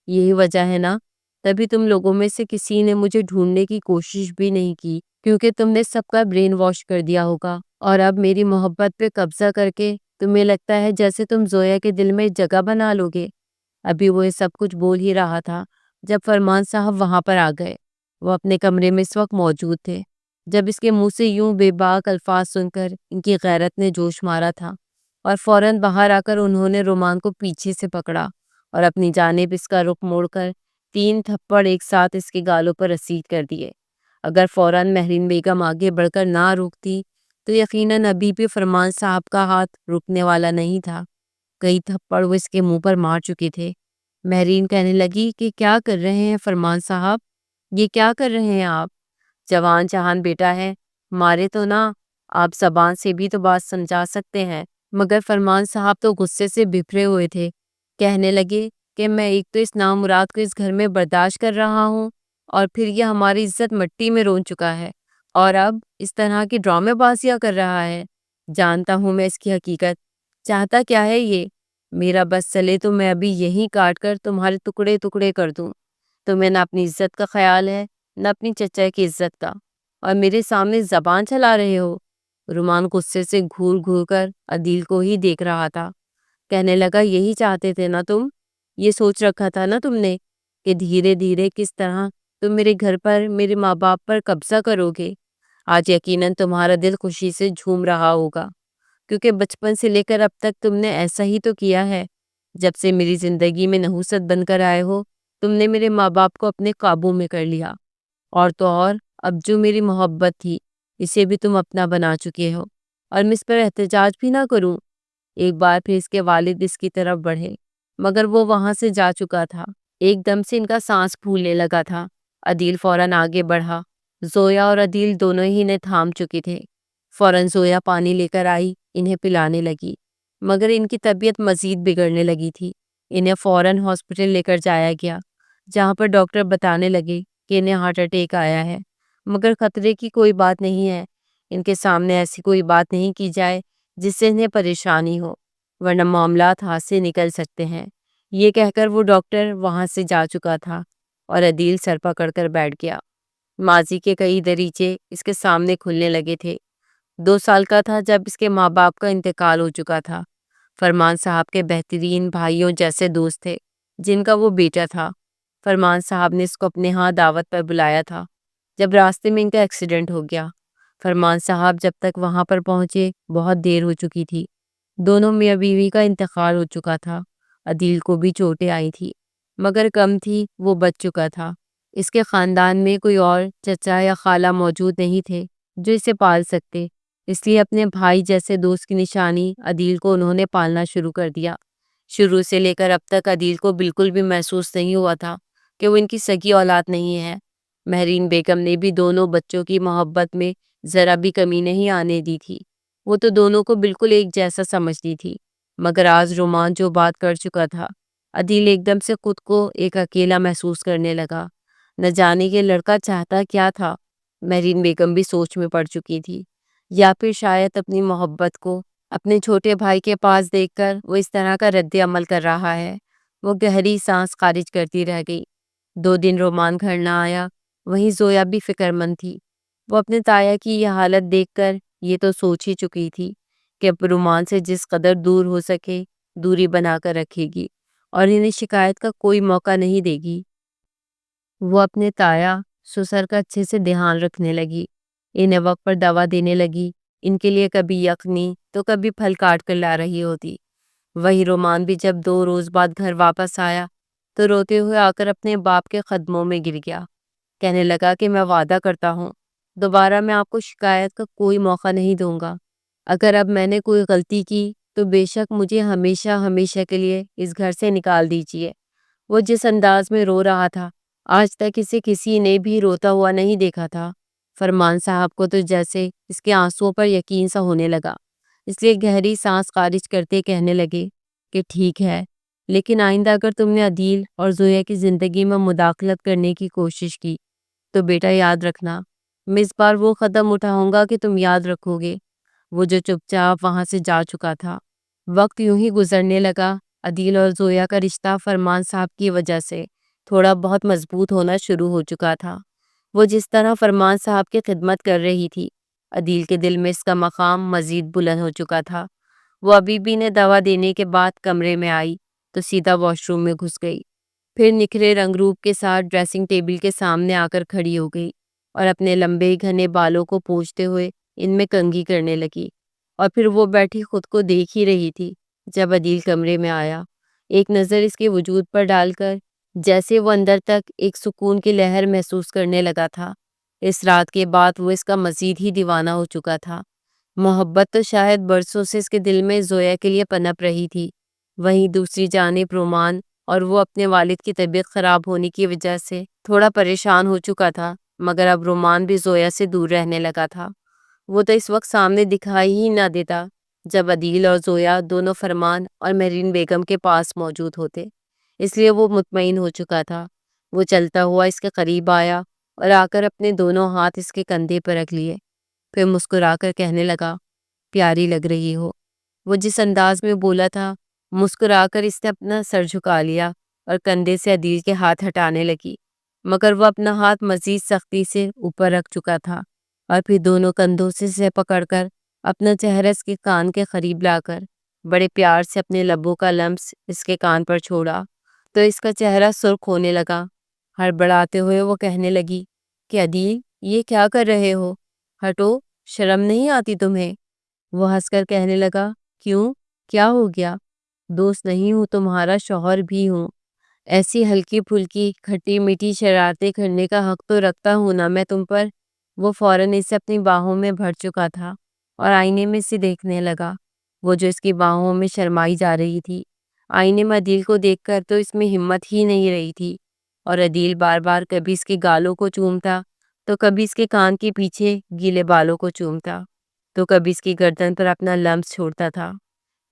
یہی وجہ ہے نا، تبھی تم لوگوں میں سے کسی نے مجھے ڈھونڈنے کی کوشش بھی نہیں کی، کیونکہ تم نے سب کا برین واش کر دیا ہوگا، اور اب میری محبت پہ قبضہ کر کے تمہیں لگتا ہے جیسے تم زویا کے دل میں جگہ بنا لو گے۔ ابھی وہ یہ سب کچھ بول ہی رہا تھا، جب فرمان صاحب وہاں پر آ گئے۔ وہ اپنے کمرے میں اس وقت موجود تھے جب اس کے منہ سے یوں بے باک الفاظ سن کر ان کی غیرت نے جوش مارا تھا، اور فوراً باہر آ کر انہوں نے رومان کو پیچھے سے پکڑا اور اپنی جانب اس کا رخ موڑ کر 3 تھپڑ ایک ساتھ اس کے گالوں پر رسید کر دیے۔ اگر فوراً مہرین بیگم آگے بڑھ کر نہ روکتی تو یقیناً ابھی بھی فرمان صاحب کا ہاتھ رکنے والا نہیں تھا۔ کئی تھپڑ وہ اس کے منہ پر مار چکے تھے۔ مہرین کہنے لگی کہ کیا کر رہے ہیں فرمان صاحب، یہ کیا کر رہے ہیں آپ؟ جوان جہان بیٹا ہے، مارے تو نہ، آپ زبان سے بھی تو بات سمجھا سکتے ہیں۔ مگر فرمان صاحب تو غصے سے بھرے ہوئے تھے۔ کہنے لگے کہ میں ایک تو اس نامراد کو اس گھر میں برداشت کر رہا ہوں، اور پھر یہ ہماری عزت مٹی میں رون چکا ہے، اور اب اس طرح کی ڈرامے بازیاں کر رہا ہے۔ جانتا ہوں میں اس کی حقیقت۔ چاہتا کیا ہے یہ؟ میرا بس چلے تو میں ابھی یہیں کاٹ کر تمہارے ٹکڑے ٹکڑے کر دوں۔ تمہیں نہ اپنی عزت کا خیال ہے نہ اپنی چچا کی عزت کا، اور میرے سامنے زبان چلا رہے ہو۔ رومان غصے سے گھور گھور کر عدیل کو ہی دیکھ رہا تھا۔ کہنے لگا یہی چاہتے تھے نا تم؟ یہ سوچ رکھا تھا نا تم نے کہ دھیرے دھیرے کس طرح تم میرے گھر پر، میرے ماں باپ پر قبضہ کرو گے؟ آج یقیناً تمہارا دل خوشی سے جھوم رہا ہوگا، کیونکہ بچپن سے لے کر اب تک تم نے ایسا ہی تو کیا ہے۔ جب سے میری زندگی میں نحوست بن کر آئے ہو، تم نے میرے ماں باپ کو اپنے قابو میں کر لیا، اور تو اور اب جو میری محبت تھی اسے بھی تم اپنا بنا چکے ہو، اور میں اس پر احتجاج بھی نہ کروں۔ ایک بار پھر اس کے والد اس کی طرف بڑھے، مگر وہ وہاں سے جا چکا تھا۔ ایک دم سے ان کا سانس پھولنے لگا تھا۔ عدیل فوراً آگے بڑھا۔ زویا اور عدیل دونوں ہی نے تھام چکے تھے۔ فوراً زویا پانی لے کر آئی، انہیں پلانے لگی، مگر ان کی طبیعت مزید بگڑنے لگی تھی۔ انہیں فوراً ہاسپٹل لے کر جایا گیا، جہاں پر ڈاکٹر بتانے لگے کہ انہیں ہارٹ اٹیک آیا ہے، مگر خطرے کی کوئی بات نہیں ہے۔ ان کے سامنے ایسی کوئی بات نہیں کی جائے جس سے انہیں پریشانی ہو، ورنہ معاملات ہاتھ سے نکل سکتے ہیں۔ یہ کہہ کر وہ ڈاکٹر وہاں سے جا چکا تھا، اور عدیل سر پکڑ کر بیٹھ گیا۔ ماضی کے کئی دریچے اس کے سامنے کھلنے لگے تھے۔ 2 سال کا تھا جب اس کے ماں باپ کا انتقال ہو چکا تھا۔ فرمان صاحب کے بہترین بھائیوں جیسے دوست تھے، جن کا وہ بیٹا تھا۔ فرمان صاحب نے اس کو اپنے ہاں دعوت پر بلایا تھا، جب راستے میں ان کا ایکسیڈنٹ ہو گیا۔ فرمان صاحب جب تک وہاں پر پہنچے بہت دیر ہو چکی تھی۔ دونوں میاں بیوی کا انتقال ہو چکا تھا۔ عدیل کو بھی چوٹیں آئی تھی، مگر کم تھی، وہ بچ چکا تھا۔ اس کے خاندان میں کوئی اور چچا یا خالہ موجود نہیں تھے جو اسے پال سکتے، اس لیے اپنے بھائی جیسے دوست کی نشانی عدیل کو انہوں نے پالنا شروع کر دیا۔ شروع سے لے کر اب تک عدیل کو بالکل بھی محسوس نہیں ہوا تھا کہ وہ ان کی سگی اولاد نہیں ہے۔ مہرین بیگم نے بھی دونوں بچوں کی محبت میں ذرا بھی کمی نہیں آنے دی تھی۔ وہ تو دونوں کو بالکل ایک جیسا سمجھتی تھی، مگر آج رومان جو بات کر چکا تھا، عدیل ایک دم سے خود کو ایک اکیلا محسوس کرنے لگا۔ نہ جانے کہ لڑکا چاہتا کیا تھا۔ مہرین بیگم بھی سوچ میں پڑ چکی تھی، یا پھر شاید اپنی محبت کو اپنے چھوٹے بھائی کے پاس دیکھ کر وہ اس طرح کا رد عمل کر رہا ہے۔ وہ گہری سانس خارج کرتی رہ گئی۔ 2 دن رومان گھر نہ آیا۔ وہیں زویا بھی فکر مند تھی۔ وہ اپنے تایا کی یہ حالت دیکھ کر یہ تو سوچ ہی چکی تھی کہ اب رومان سے جس قدر دور ہو سکے دوری بنا کر رکھے گی، اور انہیں شکایت کا کوئی موقع نہیں دے گی۔ وہ اپنے تایا سسر کا اچھے سے دھیان رکھنے لگی، انہیں وقت پر دوا دینے لگی، ان کے لیے کبھی یخنی تو کبھی پھل کاٹ کر لا رہی ہوتی۔ وہی رومان بھی جب 2 روز بعد گھر واپس آیا تو روتے ہوئے آ کر اپنے باپ کے قدموں میں گر گیا۔ کہنے لگا کہ میں وعدہ کرتا ہوں دوبارہ میں آپ کو شکایت کا کوئی موقع نہیں دوں گا۔ اگر اب میں نے کوئی غلطی کی تو بے شک مجھے ہمیشہ ہمیشہ کے لیے اس گھر سے نکال دیجیے۔ وہ جس انداز میں رو رہا تھا، آج تک اسے کسی نے بھی روتا ہوا نہیں دیکھا تھا۔ فرمان صاحب کو تو جیسے اس کے آنسوؤں پر یقین سا ہونے لگا، اس لیے گہری سانس خارج کرتے کہنے لگے کہ ٹھیک ہے، لیکن آئندہ اگر تم نے عدیل اور زویا کی زندگی میں مداخلت کرنے کی کوشش کی تو بیٹا یاد رکھنا، میں اس بار وہ قدم اٹھاؤں گا کہ تم یاد رکھو گے۔ وہ جو چپ چاپ وہاں سے جا چکا تھا۔ وقت یوں ہی گزرنے لگا۔ عدیل اور زویا کا رشتہ فرمان صاحب کی وجہ سے تھوڑا بہت مضبوط ہونا شروع ہو چکا تھا۔ وہ جس طرح فرمان صاحب کی خدمت کر رہی تھی، عدیل کے دل میں اس کا مقام مزید بلند ہو چکا تھا۔ وہ ابھی بھی نے دوا دینے کے بعد کمرے میں آئی تو سیدھا واش روم میں گھس گئی۔ پھر نکھرے رنگ روپ کے ساتھ ڈریسنگ ٹیبل کے سامنے آ کر کھڑی ہو گئی اور اپنے لمبے گھنے بالوں کو پوچھتے ہوئے ان میں کنگھی کرنے لگی، اور پھر وہ بیٹھی خود کو دیکھ ہی رہی تھی جب عدیل کمرے میں آیا، ایک نظر اس کے وجود پر ڈال کر جیسے وہ اندر تک ایک سکون کی لہر محسوس کرنے لگا تھا۔ اس رات کے بعد وہ اس کا مزید ہی دیوانہ ہو چکا تھا۔ محبت تو شاید برسوں سے اس کے دل میں زویا کے لیے پنپ رہی تھی، وہیں دوسری جانب رومان اور وہ اپنے والد کی طبیعت خراب ہونے کی وجہ سے تھوڑا پریشان ہو چکا تھا، مگر اب رومان بھی زویا سے دور رہنے لگا تھا۔ وہ تو اس وقت سامنے دکھائی ہی نہ دیتا جب عدیل اور زویا دونوں فرمان اور مہرین بیگم کے پاس موجود ہوتے، اس لیے وہ مطمئن ہو چکا تھا۔ وہ چلتا ہوا اس کے قریب آیا اور آ کر اپنے دونوں ہاتھ اس کے کندھے پر رکھ لیے، پھر مسکرا کر کہنے لگا، پیاری لگ رہی ہو۔ وہ جس انداز میں بولا تھا، مسکرا کر اس نے اپنا سر جھکا لیا اور کندھے سے عدیل کے ہاتھ ہٹانے لگی، مگر وہ اپنا ہاتھ مزید سختی سے اوپر رکھ چکا تھا، اور پھر دونوں کندھوں سے پکڑ کر اپنا چہرہ اس کے کان کے قریب لا کر بڑے پیار سے اپنے لبوں کا لمس اس کے کان پر چھوڑا تو اس کا چہرہ سرخ ہونے لگا۔ ہڑبڑاتے ہوئے وہ کہنے لگی کہ عدیل، یہ کیا کر رہے ہو؟ ہٹو، شرم نہیں آتی تمہیں؟ وہ ہنس کر کہنے لگا، کیوں، کیا ہو گیا؟ دوست نہیں ہوں، تمہارا شوہر بھی ہوں، ایسی ہلکی پھلکی کھٹی میٹھی شرارتیں کرنے کا حق تو رکھتا ہوں نا میں تم پر۔ وہ فوراً اسے اپنی باہوں میں بھر چکا تھا اور آئینے میں سے دیکھنے لگا، وہ جو اس کی باہوں میں شرمائی جا رہی تھی۔ آئینے میں عدیل کو دیکھ کر تو اس میں ہمت ہی نہیں رہی تھی، اور عدیل بار بار کبھی اس کے گالوں کو چومتا تو کبھی اس کے کان کے پیچھے گیلے بالوں کو چومتا تو کبھی اس کی گردن پر اپنا لمس چھوڑتا تھا۔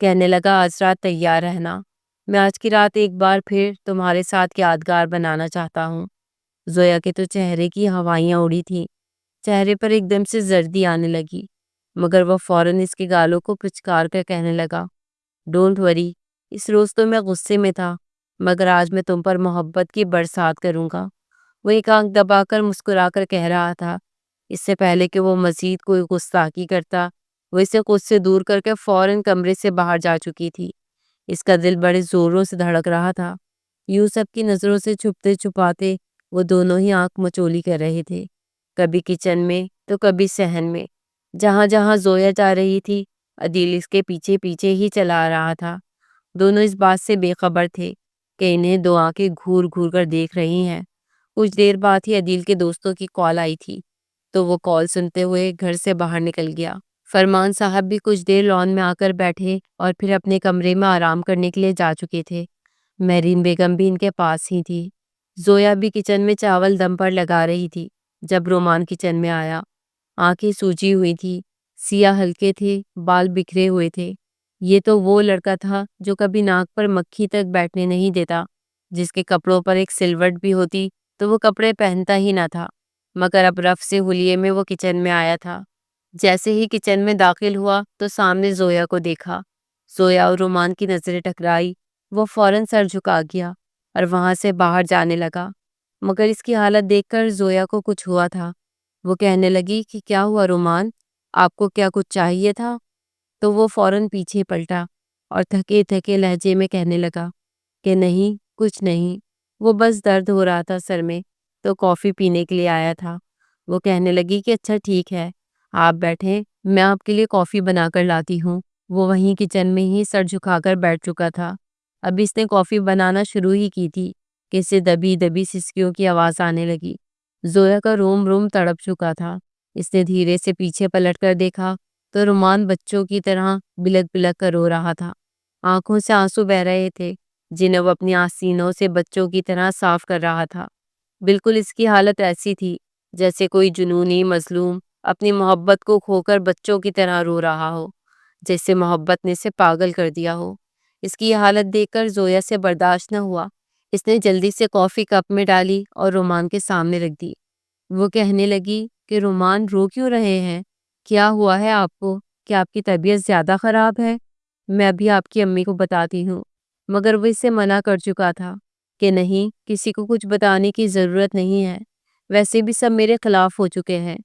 کہنے لگا، آج رات تیار رہنا، میں آج کی رات ایک بار پھر تمہارے ساتھ یادگار بنانا چاہتا ہوں۔ زویا کے تو چہرے کی ہوائیاں اڑی تھیں، چہرے پر ایک دم سے زردی آنے لگی، مگر وہ فوراً اس کے گالوں کو پچکار کر کہنے لگا، ڈونٹ وری، اس روز تو میں غصے میں تھا، مگر آج میں تم پر محبت کی برسات کروں گا۔ وہ ایک آنکھ دبا کر مسکرا کر کہہ رہا تھا۔ اس سے پہلے کہ وہ مزید کوئی گستاخی کرتا، وہ اسے خود سے دور کر کے فوراً کمرے سے باہر جا چکی تھی۔ اس کا دل بڑے زوروں سے دھڑک رہا تھا۔ یوں سب کی نظروں سے چھپتے چھپاتے وہ دونوں ہی آنکھ مچولی کر رہے تھے، کبھی کچن میں تو کبھی صحن میں۔ جہاں جہاں زویا جا رہی تھی، عدیل اس کے پیچھے پیچھے ہی چلا آ رہا تھا۔ دونوں اس بات سے بے خبر تھے کہ انہیں دو آنکھیں گھور گھور کر دیکھ رہی ہیں۔ کچھ دیر بعد ہی عدیل کے دوستوں کی کال آئی تھی، تو وہ کال سنتے ہوئے گھر سے باہر نکل گیا۔ فرمان صاحب بھی کچھ دیر لان میں آ کر بیٹھے اور پھر اپنے کمرے میں آرام کرنے کے لیے جا چکے تھے۔ مہرین بیگم بھی ان کے پاس ہی تھی۔ زویا بھی کچن میں چاول دم پر لگا رہی تھی جب رومان کچن میں آیا۔ آنکھیں سوجی ہوئی تھی، سیاہ ہلکے تھے، بال بکھرے ہوئے تھے۔ یہ تو وہ لڑکا تھا جو کبھی ناک پر مکھی تک بیٹھنے نہیں دیتا، جس کے کپڑوں پر ایک سلوٹ بھی ہوتی تو وہ کپڑے پہنتا ہی نہ تھا، مگر اب رف سے حلیے میں وہ کچن میں آیا تھا۔ جیسے ہی کچن میں داخل ہوا تو سامنے زویا کو دیکھا۔ زویا اور رومان کی نظریں ٹکرائی، وہ فوراً سر جھکا گیا اور وہاں سے باہر جانے لگا، مگر اس کی حالت دیکھ کر زویا کو کچھ ہوا تھا۔ وہ کہنے لگی کہ کیا ہوا رومان، آپ کو کیا کچھ چاہیے تھا؟ تو وہ فوراً پیچھے پلٹا اور تھکے تھکے لہجے میں کہنے لگا کہ نہیں، کچھ نہیں، وہ بس درد ہو رہا تھا سر میں، تو کافی پینے کے لیے آیا تھا۔ وہ کہنے لگی کہ اچھا ٹھیک ہے، آپ بیٹھیں، میں آپ کے لیے کافی بنا کر لاتی ہوں۔ وہ وہیں کچن میں ہی سر جھکا کر بیٹھ چکا تھا۔ اب اس نے کافی بنانا شروع ہی کی تھی کہ اسے دبی دبی سسکیوں کی آواز آنے لگی۔ زویا کا روم روم تڑپ چکا تھا۔ اس نے دھیرے سے پیچھے پلٹ کر دیکھا تو رومان بچوں کی طرح بلک بلک کر رو رہا تھا۔ آنکھوں سے آنسو بہہ رہے تھے جنہیں وہ اپنی آستینوں سے بچوں کی طرح صاف کر رہا تھا۔ بالکل اس کی حالت ایسی تھی جیسے کوئی جنونی مظلوم اپنی محبت کو کھو کر بچوں کی طرح رو رہا ہو، جیسے محبت نے اسے پاگل کر دیا ہو۔ اس کی یہ حالت دیکھ کر زویا سے برداشت نہ ہوا۔ اس نے جلدی سے کافی کپ میں ڈالی اور رومان کے سامنے رکھ دی۔ وہ کہنے لگی کہ رومان، رو کیوں رہے ہیں؟ کیا ہوا ہے آپ کو؟ کیا آپ کی طبیعت زیادہ خراب ہے؟ میں ابھی آپ کی امی کو بتاتی ہوں۔ مگر وہ اسے منع کر چکا تھا کہ نہیں، کسی کو کچھ بتانے کی ضرورت نہیں ہے، ویسے بھی سب میرے خلاف ہو چکے ہیں۔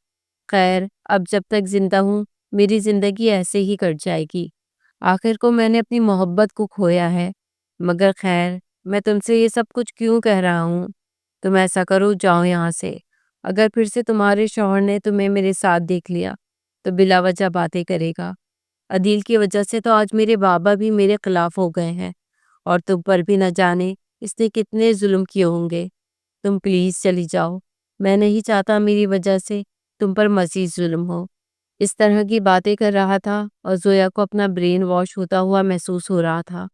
خیر، اب جب تک زندہ ہوں میری زندگی ایسے ہی کٹ جائے گی۔ آخر کو میں نے اپنی محبت کو کھویا ہے، مگر خیر، میں تم سے یہ سب کچھ کیوں کہہ رہا ہوں؟ تم ایسا کرو، جاؤ یہاں سے۔ اگر پھر سے تمہارے شوہر نے تمہیں میرے ساتھ دیکھ لیا تو بلا وجہ باتیں کرے گا۔ عدیل کی وجہ سے تو آج میرے بابا بھی میرے خلاف ہو گئے ہیں، اور تم پر بھی نہ جانے اس نے کتنے ظلم کیے ہوں گے۔ تم پلیز چلی جاؤ، میں نہیں چاہتا میری وجہ سے تم پر مزید ظلم ہو۔ اس طرح کی باتیں کر رہا تھا اور زویا کو اپنا برین واش ہوتا ہوا محسوس ہو رہا تھا۔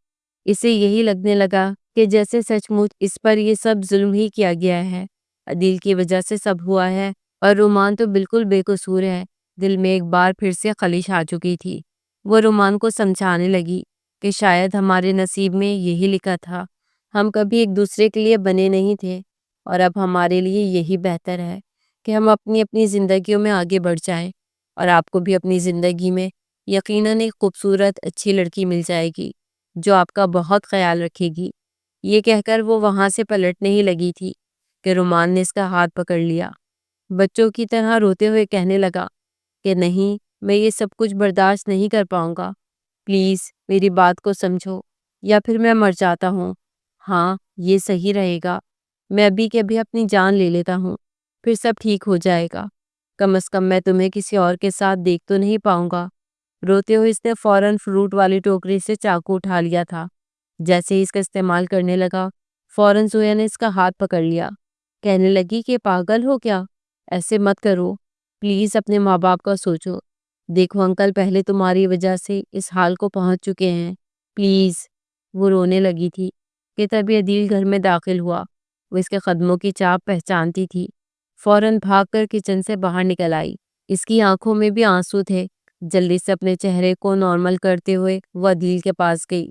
اسے یہی لگنے لگا کہ جیسے سچ مچ اس پر یہ سب ظلم ہی کیا گیا ہے، عدیل کی وجہ سے سب ہوا ہے، اور رومان تو بالکل بے قصور ہے۔ دل میں ایک بار پھر سے خلش آ چکی تھی۔ وہ رومان کو سمجھانے لگی کہ شاید ہمارے نصیب میں یہی لکھا تھا، ہم کبھی ایک دوسرے کے لیے بنے نہیں تھے، اور اب ہمارے لیے یہی بہتر ہے کہ ہم اپنی اپنی زندگیوں میں آگے بڑھ جائیں، اور آپ کو بھی اپنی زندگی میں یقیناً ایک خوبصورت اچھی لڑکی مل جائے گی جو آپ کا بہت خیال رکھے گی۔ یہ کہہ کر وہ وہاں سے پلٹنے ہی لگی تھی کہ رومان نے اس کا ہاتھ پکڑ لیا، بچوں کی طرح روتے ہوئے کہنے لگا کہ نہیں، میں یہ سب کچھ برداشت نہیں کر پاؤں گا، پلیز میری بات کو سمجھو، یا پھر میں مر جاتا ہوں۔ ہاں، یہ صحیح رہے گا، میں ابھی کے ابھی اپنی جان لے لیتا ہوں، پھر سب ٹھیک ہو جائے گا، کم از کم میں تمہیں کسی اور کے ساتھ دیکھ تو نہیں پاؤں گا۔ روتے ہوئے اس نے فوراً فروٹ والی ٹوکری سے چاقو اٹھا لیا تھا۔ جیسے ہی اس کا استعمال کرنے لگا، فوراً زویا نے اس کا ہاتھ پکڑ لیا، کہنے لگی کہ پاگل ہو کیا، ایسے مت کرو، پلیز اپنے ماں باپ کا سوچو، دیکھو انکل پہلے تمہاری وجہ سے اس حال کو پہنچ چکے ہیں، پلیز۔ وہ رونے لگی تھی کہ تبھی عدیل گھر میں داخل ہوا۔ وہ اس کے قدموں کی چاپ پہچانتی تھی، فوراً بھاگ کر کچن سے باہر نکل آئی۔ اس کی آنکھوں میں بھی آنسو تھے۔ جلدی سے اپنے چہرے کو نارمل کرتے ہوئے وہ عدیل کے پاس گئی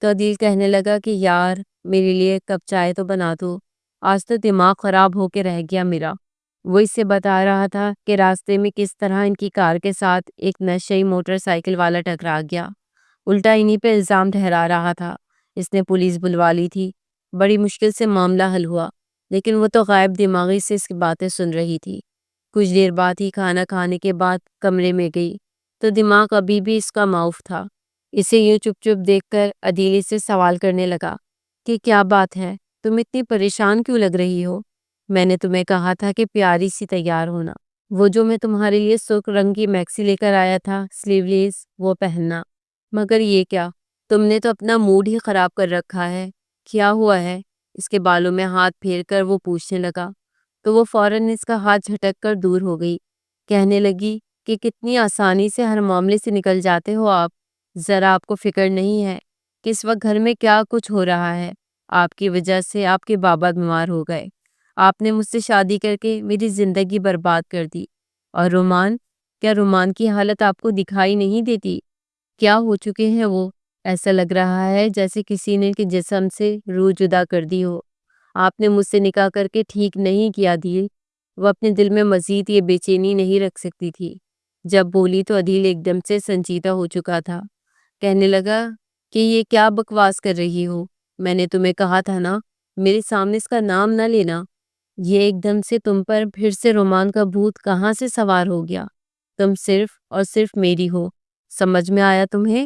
تو عدیل کہنے لگا کہ یار، میرے لیے کپ چائے تو بنا دو، آج تو دماغ خراب ہو کے رہ گیا میرا۔ وہ اس سے بتا رہا تھا کہ راستے میں کس طرح ان کی کار کے ساتھ ایک نشئی موٹر سائیکل والا ٹکرا گیا، الٹا انہی پہ الزام ٹھہرا رہا تھا۔ اس نے پولیس بلوا لی تھی، بڑی مشکل سے معاملہ حل ہوا، لیکن وہ تو غائب دماغی سے اس کی باتیں سن رہی تھی۔ کچھ دیر بعد ہی کھانا کھانے کے بعد کمرے میں گئی تو دماغ ابھی بھی اس کا معاف تھا۔ اسے یوں چپ چپ دیکھ کر عدیل سے سوال کرنے لگا کہ کیا بات ہے، تم اتنی پریشان کیوں لگ رہی ہو؟ میں نے تمہیں کہا تھا کہ پیاری سی تیار ہونا، وہ جو میں تمہارے لیے سرخ رنگ کی میکسی لے کر آیا تھا سلیو لیس، وہ پہننا۔ مگر یہ کیا، تم نے تو اپنا موڈ ہی خراب کر رکھا ہے، کیا ہوا ہے؟ اس کے بالوں میں ہاتھ پھیر کر وہ پوچھنے لگا تو وہ فوراً اس کا ہاتھ جھٹک کر دور ہو گئی، کہنے لگی کہ کتنی آسانی سے ہر معاملے سے نکل جاتے ہو آپ، ذرا آپ کو فکر نہیں ہے کہ اس وقت گھر میں کیا کچھ ہو رہا ہے۔ آپ کی وجہ سے آپ کے بابا بیمار ہو گئے، آپ نے مجھ سے شادی کر کے میری زندگی برباد کر دی، اور رومان، کیا رومان کی حالت آپ کو دکھائی نہیں دیتی؟ کیا ہو چکے ہیں وہ؟ ایسا لگ رہا ہے جیسے کسی نے ان کے جسم سے روح جدا کر دی ہو۔ آپ نے مجھ سے نکاح کر کے ٹھیک نہیں کیا دل۔ وہ اپنے دل میں مزید یہ بے چینی نہیں رکھ سکتی تھی۔ جب بولی تو عدیل ایک دم سے سنجیدہ ہو چکا تھا، کہنے لگا کہ یہ کیا بکواس کر رہی ہو، میں نے تمہیں کہا تھا نا میرے سامنے اس کا نام نہ لینا۔ یہ ایک دم سے تم پر پھر سے رومان کا بھوت کہاں سے سوار ہو گیا؟ تم صرف اور صرف میری ہو، سمجھ میں آیا تمہیں؟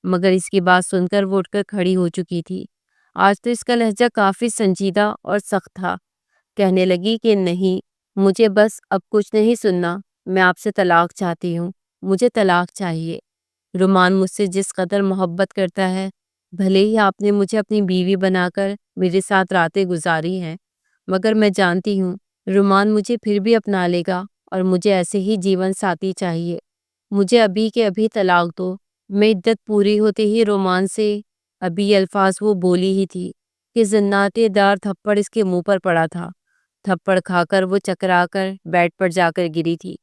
مگر اس کی بات سن کر وہ اٹھ کر کھڑی ہو چکی تھی۔ آج تو اس کا لہجہ کافی سنجیدہ اور سخت تھا۔ کہنے لگی کہ نہیں، مجھے بس اب کچھ نہیں سننا، میں آپ سے طلاق چاہتی ہوں، مجھے طلاق چاہیے۔ رومان مجھ سے جس قدر محبت کرتا ہے، بھلے ہی آپ نے مجھے اپنی بیوی بنا کر میرے ساتھ راتیں گزاری ہیں، مگر میں جانتی ہوں رومان مجھے پھر بھی اپنا لے گا، اور مجھے ایسے ہی جیون ساتھی چاہیے۔ مجھے ابھی کے ابھی طلاق دو۔ میں عدت پوری ہوتے ہی رومان سے ابھی یہ الفاظ وہ بولی ہی تھی کہ زناتے دار تھپڑ اس کے منہ پر پڑا تھا۔ تھپڑ کھا کر وہ چکرا کر بیڈ پر جا کر گری تھی،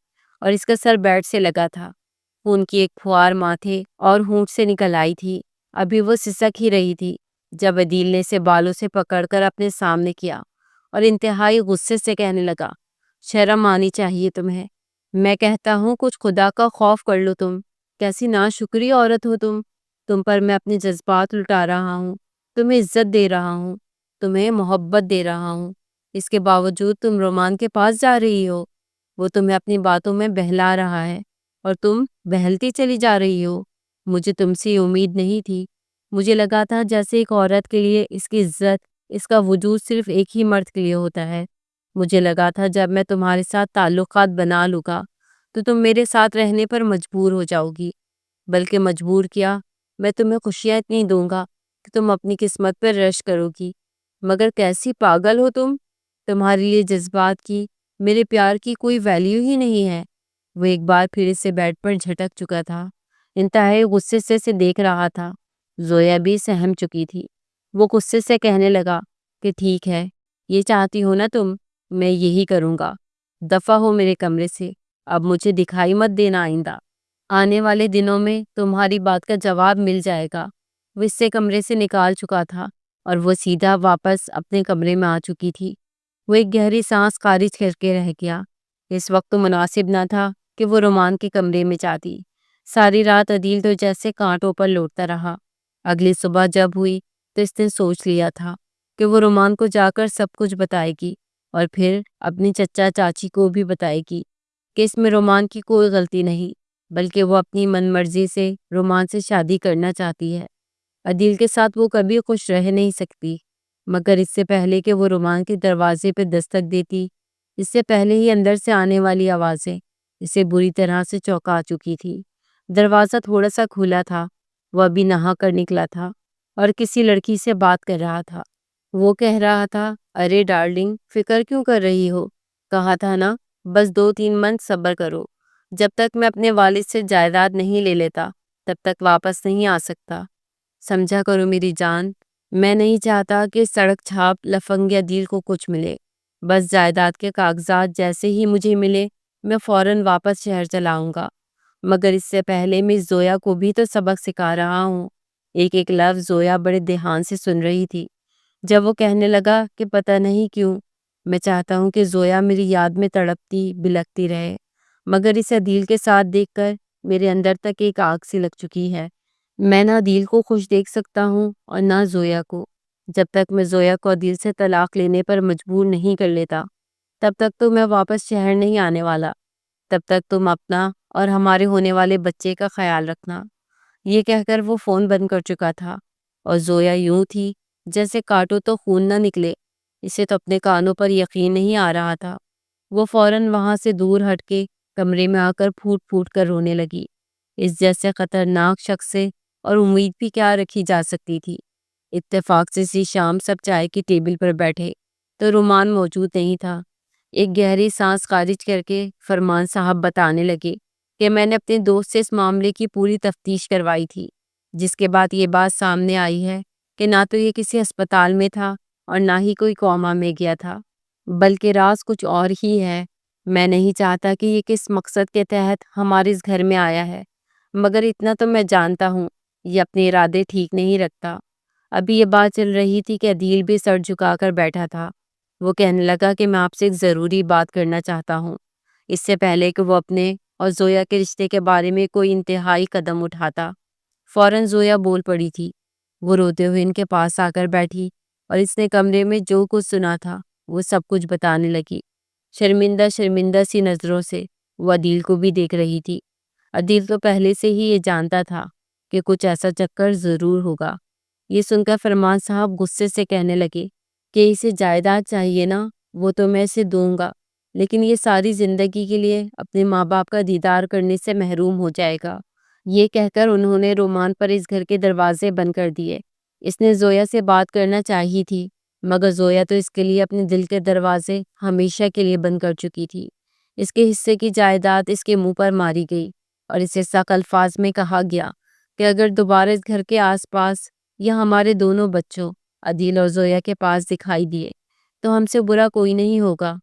اور اس کا سر بیڈ سے لگا تھا۔ خون کی ایک پھوار ماتھے اور ہونٹ سے نکل آئی تھی۔ ابھی وہ سسک ہی رہی تھی جب عدیل نے اسے بالوں سے پکڑ کر اپنے سامنے کیا اور انتہائی غصے سے کہنے لگا، شرم آنی چاہیے تمہیں، میں کہتا ہوں کچھ خدا کا خوف کر لو تم، کیسی ناشکری عورت ہو تم پر میں اپنے جذبات لٹا رہا ہوں، تمہیں عزت دے رہا ہوں، تمہیں محبت دے رہا ہوں، اس کے باوجود تم رومان کے پاس جا رہی ہو، وہ تمہیں اپنی باتوں میں بہلا رہا ہے اور تم بہلتی چلی جا رہی ہو۔ مجھے تم سے یہ امید نہیں تھی، مجھے لگا تھا جیسے ایک عورت کے لیے اس کی عزت، اس کا وجود صرف ایک ہی مرد کے لیے ہوتا ہے۔ مجھے لگا تھا جب میں تمہارے ساتھ تعلقات بنا لوں گا تو تم میرے ساتھ رہنے پر مجبور ہو جاؤ گی، بلکہ مجبور کیا، میں تمہیں خوشیاں اتنی دوں گا کہ تم اپنی قسمت پر رش کرو گی۔ مگر کیسی پاگل ہو تم، تمہارے لیے جذبات کی، میرے پیار کی کوئی ویلیو ہی نہیں ہے۔ وہ ایک بار پھر سے بیڈ پر جھٹک چکا تھا، انتہائی غصے سے دیکھ رہا تھا۔ زویا بھی سہم چکی تھی۔ وہ غصے سے کہنے لگا کہ ٹھیک ہے، یہ چاہتی ہو نا تم، میں یہی کروں گا۔ دفع ہو میرے کمرے سے، اب مجھے دکھائی مت دینا آئندہ۔ آنے والے دنوں میں تمہاری بات کا جواب مل جائے گا۔ وہ اس سے کمرے سے نکال چکا تھا اور وہ سیدھا واپس اپنے کمرے میں آ چکی تھی۔ وہ ایک گہری سانس خارج کر کے رہ گیا۔ اس وقت تو مناسب نہ تھا کہ وہ رومان کے کمرے میں جاتی۔ ساری رات عدیل تو جیسے کانٹوں پر لوٹتا رہا۔ اگلی صبح جب ہوئی تو اس نے سوچ لیا تھا کہ وہ رومان کو جا کر سب کچھ بتائے گی اور پھر اپنی چچا چاچی کو بھی بتائے گی کہ اس میں رومان کی کوئی غلطی نہیں، بلکہ وہ اپنی من مرضی سے رومان سے شادی کرنا چاہتی ہے۔ عدیل کے ساتھ وہ کبھی خوش رہ نہیں سکتی۔ مگر اس سے پہلے کہ وہ رومان کے دروازے پہ دستک دیتی، اس سے پہلے ہی اندر سے آنے والی آوازیں اسے بری طرح سے چونکا چکی تھی۔ دروازہ تھوڑا سا کھلا تھا۔ وہ ابھی نہا کر نکلا تھا اور کسی لڑکی سے بات کر رہا تھا۔ وہ کہہ رہا تھا، ارے ڈارلنگ، فکر کیوں کر رہی ہو؟ کہا تھا نا، بس 2-3 منتھ صبر کرو۔ جب تک میں اپنے والد سے جائیداد نہیں لے لیتا تب تک واپس نہیں آ سکتا۔ سمجھا کرو میری جان، میں نہیں چاہتا کہ سڑک چھاپ لفنگ یا دل کو کچھ ملے۔ بس جائیداد کے کاغذات جیسے ہی مجھے ملے میں فوراً واپس شہر چلاؤں گا۔ مگر اس سے پہلے میں زویا کو بھی تو سبق سکھا رہا ہوں۔ ایک ایک لفظ زویا بڑے دھیان سے سن رہی تھی۔ جب وہ کہنے لگا کہ پتہ نہیں کیوں میں چاہتا ہوں کہ زویا میری یاد میں تڑپتی بلکتی رہے، مگر اس عدیل کے ساتھ دیکھ کر میرے اندر تک ایک آگ سی لگ چکی ہے۔ میں نہ عدیل کو خوش دیکھ سکتا ہوں اور نہ زویا کو۔ جب تک میں زویا کو عدیل سے طلاق لینے پر مجبور نہیں کر لیتا تب تک تو میں واپس شہر نہیں آنے والا۔ تب تک تم اپنا اور ہمارے ہونے والے بچے کا خیال رکھنا۔ یہ کہہ کر وہ فون بند کر چکا تھا اور زویا یوں تھی جیسے کاٹو تو خون نہ نکلے۔ اسے تو اپنے کانوں پر یقین نہیں آ رہا تھا۔ وہ فوراً وہاں سے دور ہٹ کے کمرے میں آ کر پھوٹ پھوٹ کر رونے لگی۔ اس جیسے خطرناک شخص سے اور امید بھی کیا رکھی جا سکتی تھی۔ اتفاق سے اسی شام سب چائے کی ٹیبل پر بیٹھے تو رومان موجود نہیں تھا۔ ایک گہری سانس خارج کر کے فرمان صاحب بتانے لگے کہ میں نے اپنے دوست سے اس معاملے کی پوری تفتیش کروائی تھی، جس کے بعد یہ بات سامنے آئی ہے کہ نہ تو یہ کسی ہسپتال میں تھا اور نہ ہی کوئی کوما میں گیا تھا، بلکہ راز کچھ اور ہی ہے۔ میں نہیں چاہتا کہ یہ کس مقصد کے تحت ہمارے اس گھر میں آیا ہے، مگر اتنا تو میں جانتا ہوں یہ اپنے ارادے ٹھیک نہیں رکھتا۔ ابھی یہ بات چل رہی تھی کہ عدیل بھی سر جھکا کر بیٹھا تھا۔ وہ کہنے لگا کہ میں آپ سے ایک ضروری بات کرنا چاہتا ہوں۔ اس سے پہلے کہ وہ اپنے اور زویا کے رشتے کے بارے میں کوئی انتہائی قدم اٹھاتا، فوراً زویا بول پڑی تھی۔ وہ روتے ہوئے ان کے پاس آ کر بیٹھی اور اس نے کمرے میں جو کچھ سنا تھا وہ سب کچھ بتانے لگی۔ شرمندہ شرمندہ سی نظروں سے وہ عدیل کو بھی دیکھ رہی تھی۔ عدیل تو پہلے سے ہی یہ جانتا تھا کہ کچھ ایسا چکر ضرور ہوگا۔ یہ سن کر فرمان صاحب غصے سے کہنے لگے کہ اسے جائیداد چاہیے نا، وہ تو میں اسے دوں گا، لیکن یہ ساری زندگی کے لیے اپنے ماں باپ کا دیدار کرنے سے محروم ہو جائے گا۔ یہ کہہ کر انہوں نے رومان پر اس گھر کے دروازے بند کر دیے۔ اس نے زویا سے بات کرنا چاہی تھی، مگر زویا تو اس کے لیے اپنے دل کے دروازے ہمیشہ کے لیے بند کر چکی تھی۔ اس کے حصے کی جائیداد اس کے منہ پر ماری گئی اور اسے سخت الفاظ میں کہا گیا کہ اگر دوبارہ اس گھر کے آس پاس یا ہمارے دونوں بچوں عدیل اور زویا کے پاس دکھائی دیے تو ہم سے برا کوئی نہیں ہوگا۔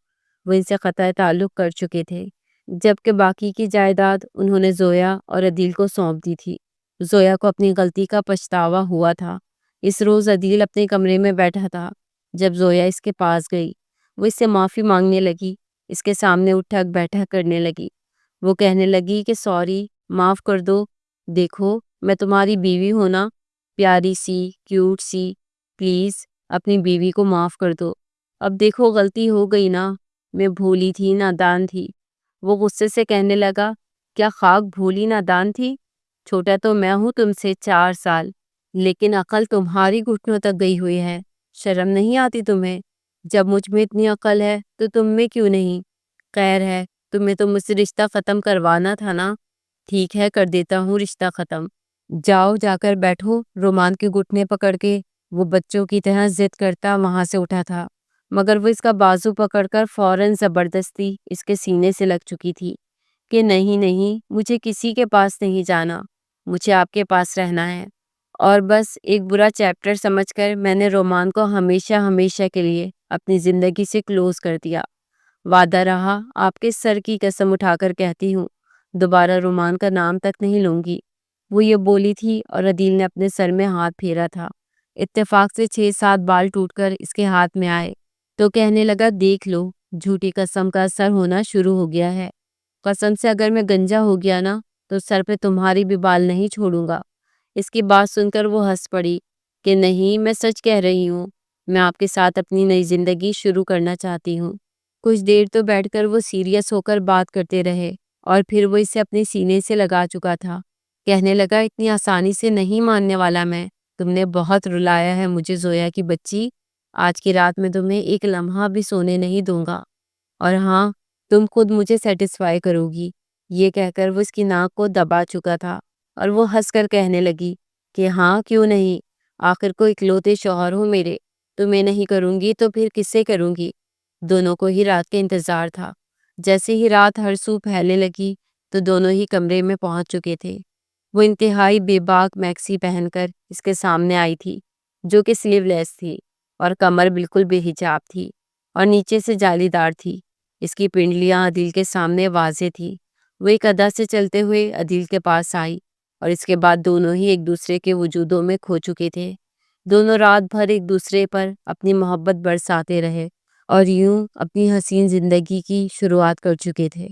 وہ ان سے قطع تعلق کر چکے تھے، جبکہ باقی کی جائیداد انہوں نے زویا اور عدیل کو سونپ دی تھی۔ زویا کو اپنی غلطی کا پچھتاوا ہوا تھا۔ اس روز عدیل اپنے کمرے میں بیٹھا تھا جب زویا اس کے پاس گئی۔ وہ اس سے معافی مانگنے لگی، اس کے سامنے اٹھک بیٹھک کرنے لگی۔ وہ کہنے لگی کہ سوری، معاف کر دو، دیکھو میں تمہاری بیوی ہوں نا، پیاری سی، کیوٹ سی، پلیز اپنی بیوی کو معاف کر دو۔ اب دیکھو غلطی ہو گئی نا، میں بھولی تھی، نادان تھی۔ وہ غصے سے کہنے لگا، کیا خاک بھولی نادان تھی؟ چھوٹا تو میں ہوں تم سے 4 سال۔ لیکن عقل تمہاری گھٹنوں تک گئی ہوئی ہے، شرم نہیں آتی تمہیں؟ جب مجھ میں اتنی عقل ہے تو تم میں کیوں نہیں؟ خیر ہے، تمہیں تو مجھ سے رشتہ ختم کروانا تھا نا؟ ٹھیک ہے، کر دیتا ہوں رشتہ ختم۔ جاؤ، جا کر بیٹھو۔ رومان کے گھٹنے پکڑ کے وہ بچوں کی طرح ضد کرتا وہاں سے اٹھا تھا، مگر وہ اس کا بازو پکڑ کر فوراً زبردستی اس کے سینے سے لگ چکی تھی کہ نہیں نہیں، مجھے کسی کے پاس نہیں جانا، مجھے آپ کے پاس رہنا ہے۔ اور بس ایک برا چیپٹر سمجھ کر میں نے رومان کو ہمیشہ ہمیشہ کے لیے اپنی زندگی سے کلوز کر دیا۔ وعدہ رہا، آپ کے سر کی قسم اٹھا کر کہتی ہوں، دوبارہ رومان کا نام تک نہیں لوں گی۔ وہ یہ بولی تھی اور عدیل نے اپنے سر میں ہاتھ پھیرا تھا۔ اتفاق سے 6-7 بال ٹوٹ کر اس کے ہاتھ میں آئے تو کہنے لگا، دیکھ لو، جھوٹی قسم کا اثر ہونا شروع ہو گیا ہے۔ قسم سے اگر میں گنجا ہو گیا نا تو سر پہ تمہاری بھی بال نہیں چھوڑوں گا۔ اس کی بات سن کر وہ ہنس پڑی کہ نہیں، میں سچ کہہ رہی ہوں، میں آپ کے ساتھ اپنی نئی زندگی شروع کرنا چاہتی ہوں۔ کچھ دیر تو بیٹھ کر وہ سیریس ہو کر بات کرتے رہے اور پھر وہ اسے اپنے سینے سے لگا چکا تھا۔ کہنے لگا، اتنی آسانی سے نہیں ماننے والا میں، تم نے بہت رلایا ہے مجھے زویا کی بچی، آج کی رات میں تمہیں ایک لمحہ بھی سونے نہیں دوں گا، اور ہاں، تم خود مجھے سیٹسفائی کرو گی۔ یہ کہہ کر وہ اس کی ناک کو دبا چکا تھا اور وہ ہنس کر کہنے لگی کہ ہاں کیوں نہیں، آخر کو اکلوتے شوہر ہو میرے، تمہیں نہیں کروں گی تو پھر کس سے کروں گی؟ دونوں کو ہی رات کے انتظار تھا۔ جیسے ہی رات ہر سو پھیلنے لگی تو دونوں ہی کمرے میں پہنچ چکے تھے۔ وہ انتہائی بے باک میکسی پہن کر اس کے سامنے آئی تھی، جو کہ سلیو لیس تھی اور کمر بالکل بے حجاب تھی اور نیچے سے جالی دار تھی۔ اس کی پنڈلیاں عدیل کے سامنے واضح تھی۔ وہ ایک ادا سے چلتے ہوئے عدیل کے پاس آئی اور اس کے بعد دونوں ہی ایک دوسرے کے وجودوں میں کھو چکے تھے۔ دونوں رات بھر ایک دوسرے پر اپنی محبت برساتے رہے اور یوں اپنی حسین زندگی کی شروعات کر چکے تھے۔